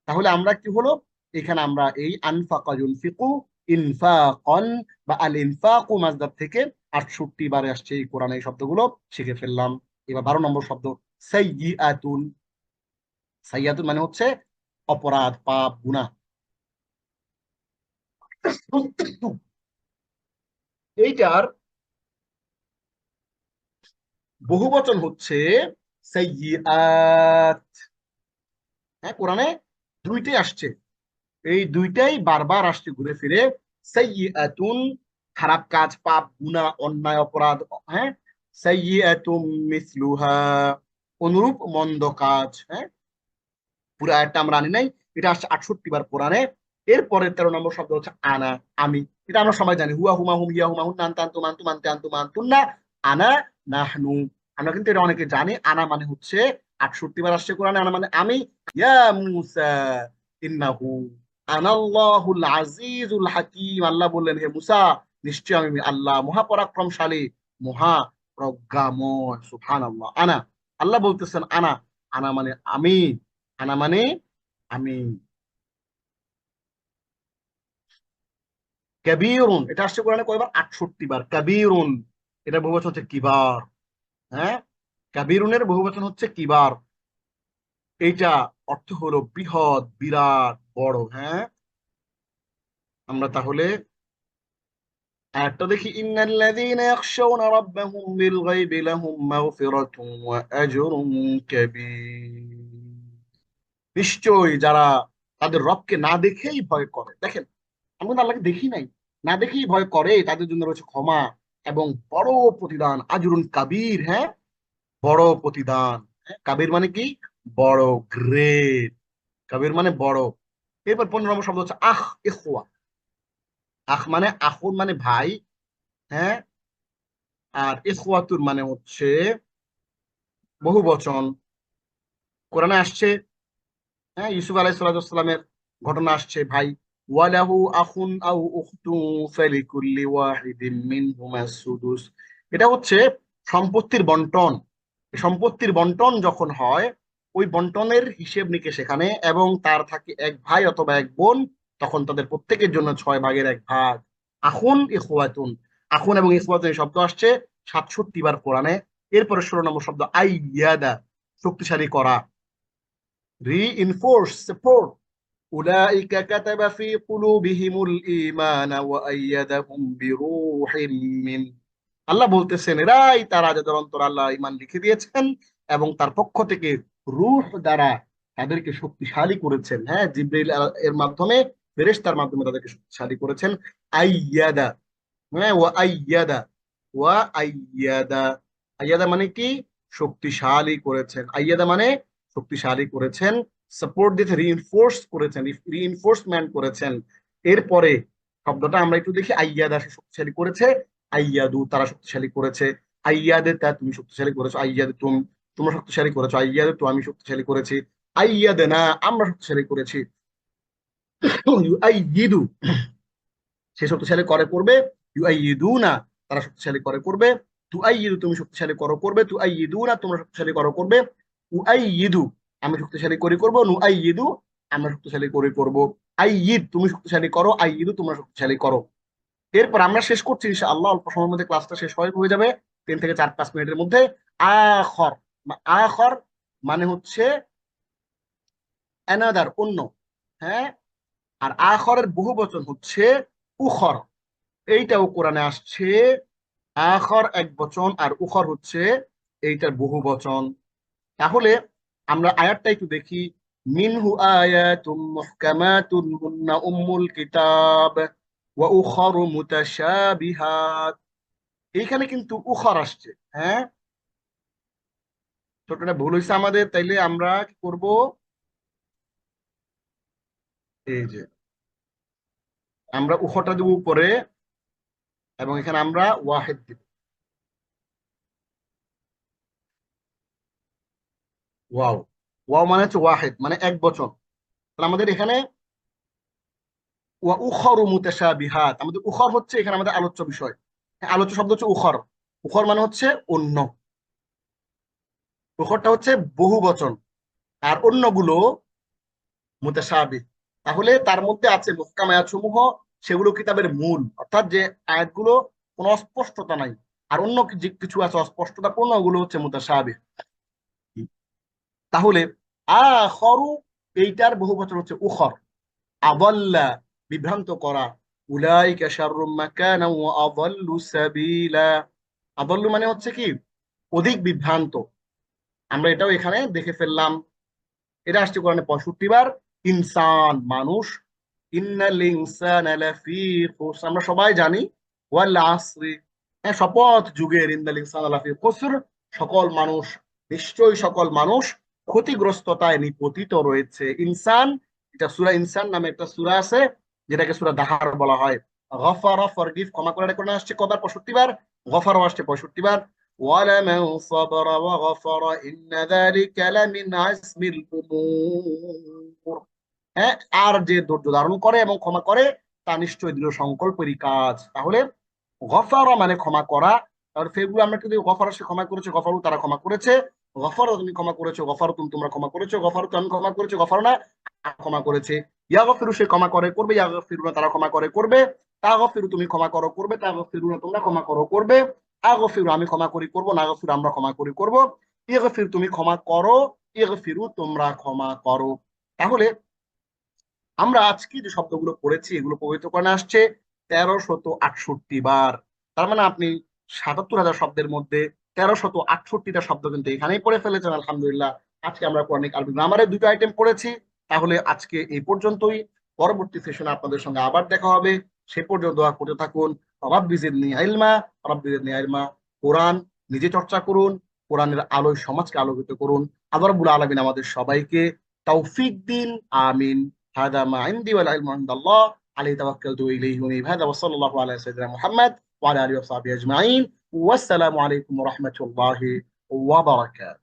তাহলে আমরা কি হলো, এখানে আমরা এই আনফাকা ইউনফিকু, ইনফাকন বা আল ইনফাকু মাজদার থেকে ৬৮ বারে আসছে এই কোরআনে এই শব্দগুলো শিখে ফেললাম। এবার ১২ নম্বর শব্দ সাইয়্যাতুন। সাইয়্যাতুন মানে হচ্ছে অপরাধ, পাপ, গুনাহ। এইটার বহুবচন হচ্ছে সাইয়্যাত। হ্যাঁ, কোরআনে দুইটাই আসছে, এই দুইটাই বারবার আসছে ঘুরে ফিরে। সাইয়্যাতুন খারাপ কাজ, পাপ, গুনাহ, অন্যায়, অপরাধ। হ্যাঁ, সাইয়্যাতুম মিসলুহা অনুরূপ মন্দ কাজ। হ্যাঁ, পুরো আয়াতটা আমরা আনি নাই, এটা আসছে ৬৮ বার কোরআনে। এরপরে ১৩ নম্বর শব্দ হচ্ছে আনা, আমি। এটা আমরা সবাই জানি, হুয়া হুমা হুম হিয়া হুমা হুন নান তান তুমান তুমান তান তুমান তুন্না আনা নাহনু। আমরা কিন্তু এটা অনেকে জানি। আনা মানে হচ্ছে 68 বার আসছে কোরআনে আনা মানে আমি। ইয়া মুসা ইন্নাহু আনাল্লাহুল আজিজুল হাকিম। আল্লাহ বললেন, হে মুসা, নিশ্চয় আমি আল্লাহ মহাপরাক্রমশালী, মহা প্রজ্ঞাময়। সুবহানাল্লাহ। আনা, আল্লাহ বলতেছেন আনা। আনা মানে আমি। আনা মানে আমি। কাবীরুন, এটা আসছে কোরআনে কয়বার? 68 বার। কাবীরুন, এটা বহুবচন হচ্ছে কিবার। হ্যাঁ, কাবীরুনের বহুবচন হচ্ছে কিবার। এইটা অর্থ হলো বৃহৎ, বিরাট, বড়। হ্যাঁ, আমরা তাহলে আয়াতটা দেখি। ইন্নাল্লাযীনা ইয়াখশাউনা রাব্বাহুম বিল গায়বি লাহুম মাগফিরাতুন ওয়া আজরুন কাবীর। নিশ্চয়ই যারা তাদের রবকে না দেখেই ভয় করে। দেখেন, আমি কিন্তু আল্লাহকে দেখি নাই, না দেখেই ভয় করে, তাদের জন্য রয়েছে ক্ষমা এবং বড় প্রতিদান। আজরুন কাবীর, হ্যাঁ, বড় প্রতিদান। হ্যাঁ, কাবির মানে কি? বড়, গ্রেট। কাবির মানে বড়। এরপর 15 নম্বর শব্দ হচ্ছে আখ, ইখওয়া। আখ মানে আখুন মানে ভাই। হ্যাঁ, আর ইখওয়াতুন মানে হচ্ছে বহু বচন। কোরআনে আসছে, হ্যাঁ, ইউসুফ আলাইহিস সালামের ঘটনা আসছে, ভাই। ওয়ালাহু আখুন আও উখতুন ফালিকুল্লি ওয়াহিদিন মিনহুমা সুদুস। এটা হচ্ছে সম্পত্তির বন্টন। সম্পত্তির বন্টন যখন হয়, ওই বন্টনের হিসেব নিকেশ সেখানে, এবং তার থাকে এক ভাই অথবা এক বোন, তখন তাদের প্রত্যেকের জন্য 6 ভাগের 1 ভাগ। আখুন ইখওয়াতুন। আখুন এবং ইখওয়াতুন এই শব্দ আসছে 67 বার কোরআনে। এরপরে 16 নম্বর শব্দ আইয়াদা, শক্তিশালী করা। Reinforce, support. উলাইকা কাতাবা ফি কুলুবিহিমুল ঈমান ওয়া আইয়াদাহুম বিরূহিম মিন। আল্লাহ বলতেছেন, এরাই তারা যাদের অন্তর আল্লাহ ঈমান লিখে দিয়েছেন এবং তার পক্ষ থেকে রূহ দ্বারা তাদেরকে শক্তিশালী করেছেন। হ্যাঁ, জিবরিল এর মাধ্যমে, ফেরেশতার মাধ্যমে তাদেরকে শক্তিশালী করেছেন। আইয়াদা, হ্যাঁ, ওয়া আইয়াদা, ওয়া আইয়াদা। আইয়াদা মানে কি? শক্তিশালী করেছেন। আইয়াদা মানে শক্তিশালী করেছেন। সাপোর্ট দিতে, রিইনফোর্স করেছেন, রিইনফোর্সমেন্ট করেছেন। এরপরে শব্দটা আমরা একটু দেখি। আইয়াদা, সে শক্তিশালী করেছে। আইয়াদু, তারা শক্তিশালী করেছে। আইয়াদে, তা তুমি শক্তিশালী করেছো। আইয়াদে তুম, তোমরা শক্তিশালী করেছো। আইয়াদে তো, আমি শক্তিশালী করেছি। আইয়াদে না, আমরা শক্তিশালী করেছি। আইয়িদু, সে শক্তিশালী করে করবে। ইউআইয়িদুনা, তারা শক্তিশালী করে করবে। তুআইয়িদু, তুমি শক্তিশালী করো করবে। তুআইয়িদুনা, তোমরা শক্তিশালী করো করবে। উআইয়িদু, আমি শক্তিশালী করি করব। নুআইয়িদু, আমরা শক্তিশালী করি করব। আইয়িদ, তুমি শক্তিশালী করো। আইয়িদু, তোমরা শক্তিশালী করো। এরপর আমরা শেষ করছি ইনশাআল্লাহ, অল্প সময়ের মধ্যে ক্লাসটা শেষ হয়ে যাবে, 3 থেকে 4-5 মিনিটের মধ্যে। আখর, আখর মানে হচ্ছে অ্যানাদার, অন্য। হ্যাঁ, আর আখরের বহু বচন হচ্ছে উখর। এইটাও কোরআনে আসছে। আখর এক বচন আর উখর হচ্ছে এইটার বহু বচন। তাহলে আমরা আয়াতটা একটু দেখি। মিনহু আয়াতুম মুহকামাতুন হুন্না উম্মুল কিতাব ওয়া উখরু মুতাশাবিহাত। এইখানে কিন্তু উখর আসছে। হ্যাঁ, ছোটটা ভুল হয়েছে আমাদের, তাইলে আমরা কি করব? এই যে আমরা উখরটা দেব উপরে, এবং এখানে আমরা ওয়াহিদ দিব। ওয়াও, ওয়াও মানে হচ্ছে ওয়াহিদ, মানে এক বচন। তাহলে আমাদের এখানে ওয়া উখরু মুতাশাবিহাত, আমাদের উখর হচ্ছে এখানে আমাদের আলোচ্য বিষয়। হ্যাঁ, আলোচ্য শব্দ হচ্ছে উখর। উখর মানে হচ্ছে অন্য। উখরটা হচ্ছে বহু বচন, আর অন্যগুলো মুতাশাবিহ। তাহলে তার মধ্যে আছে মুহকাম আয়াত সমূহ, সেগুলো কিতাবের মূল, অর্থাৎ যে আয়াতগুলো কোনো অস্পষ্টতা নাই। আর অন্য যে কিছু আছে অস্পষ্টতা পূর্ণ, ওগুলো হচ্ছে মুতাশাবিহ। তাহলে আখরু, এইটার বহু বচন হচ্ছে উখর। আদাল্লা, বিভ্রান্ত করা। উলাইকা শাররুম মাকানা ওয়া আদাল্লু সাবিলা। আদাল্লু মানে হচ্ছে কি? অধিক বিভ্রান্ত। আমরা এটাও এখানে দেখে ফেললাম। এটা আসছে কোরআনে 65 বার। ইনসান, মানুষ। ইন্নাল ইনসানা লাফি খুসর, আমরা সবাই জানি। ওয়াল আসরি, হ্যাঁ, শপথ যুগের। ইন্নাল ইনসানা লাফি খুসর, সকল মানুষ, নিশ্চয়ই সকল মানুষ ক্ষতিগ্রস্ততায় নিপতিত রয়েছে। ইনসান, এটা সূরা ইনসান নামে একটা সূরা আছে, যেটাকে সূরা দাহার বলা হয়। গফারা ফরগিভ ক্ষমা করে, এটা কোরআনে আসছে কবার? 65 বার। গফারা আসছে 65 বার। ওয়ালামান সাবরা ওয়া গফারা ইন্না যালিকা লামিন আজমিল উমুর। হ্যাঁ, আর যে ধৈর্য ধারণ করে এবং ক্ষমা করে তা নিশ্চয়ই দৃঢ় সংকল্পেরই কাজ। তাহলে গফারা মানে ক্ষমা করা। তাহলে ফেগুলো আমরা কিন্তু গফারা সে ক্ষমা করেছে, গফারু তারা ক্ষমা করেছে, গফারও তুমি ক্ষমা করেছো, গফারু তুমি তোমরা ক্ষমা করেছো, গফারু তো আমি ক্ষমা করেছি, গফারু না ক্ষমা করেছে। ইয়া গফিরু সে ক্ষমা করে করবে, ইয়া গফিরু না তারা ক্ষমা করে করবে, তা গফিরু তুমি ক্ষমা করো করবে, তা গফিরু না তোমরা ক্ষমা করো করবে, আ গফিরু আমি ক্ষমা করি করবো, না গফিরু আমরা ক্ষমা করি করবো, ইয়া গফিরু তুমি ক্ষমা করো, ইয়া গফিরু তোমরা ক্ষমা করো। তাহলে আমরা আজকে যে শব্দগুলো পড়েছি এগুলো পবিত্র কোরআনে আসছে 1368 বার। তার মানে আপনি 77,000 শব্দের মধ্যে 1368টা শব্দ কিন্তু এখানেই পড়ে ফেলেছেন, আলহামদুলিল্লাহ। আজকে আমরা কোরআনিক আরবি গ্রামারের দুটো আইটেম পড়েছি। তাহলে আজকে এই পর্যন্তই। পরবর্তী সেশনে আপনাদের সঙ্গে আবার দেখা হবে। সে পর্যন্ত দোয়া করতে থাকুন, রাব্বি জিদনি ইলমা, রাব্বি জিদনি ইলমা। কোরআন নিজে চর্চা করুন, কোরআনের আলোয় সমাজকে আলোকিত করুন। আল্লাহ রাব্বুল আলামিন আমাদের সবাইকে তৌফিক দিন। আমিন। هذا ما عندي والعلم عند الله، عليه توكلت وإليه أنيب. هذا وصلى الله على سيدنا محمد وعلى آله وصحبه أجمعين، والسلام عليكم ورحمة الله وبركاته.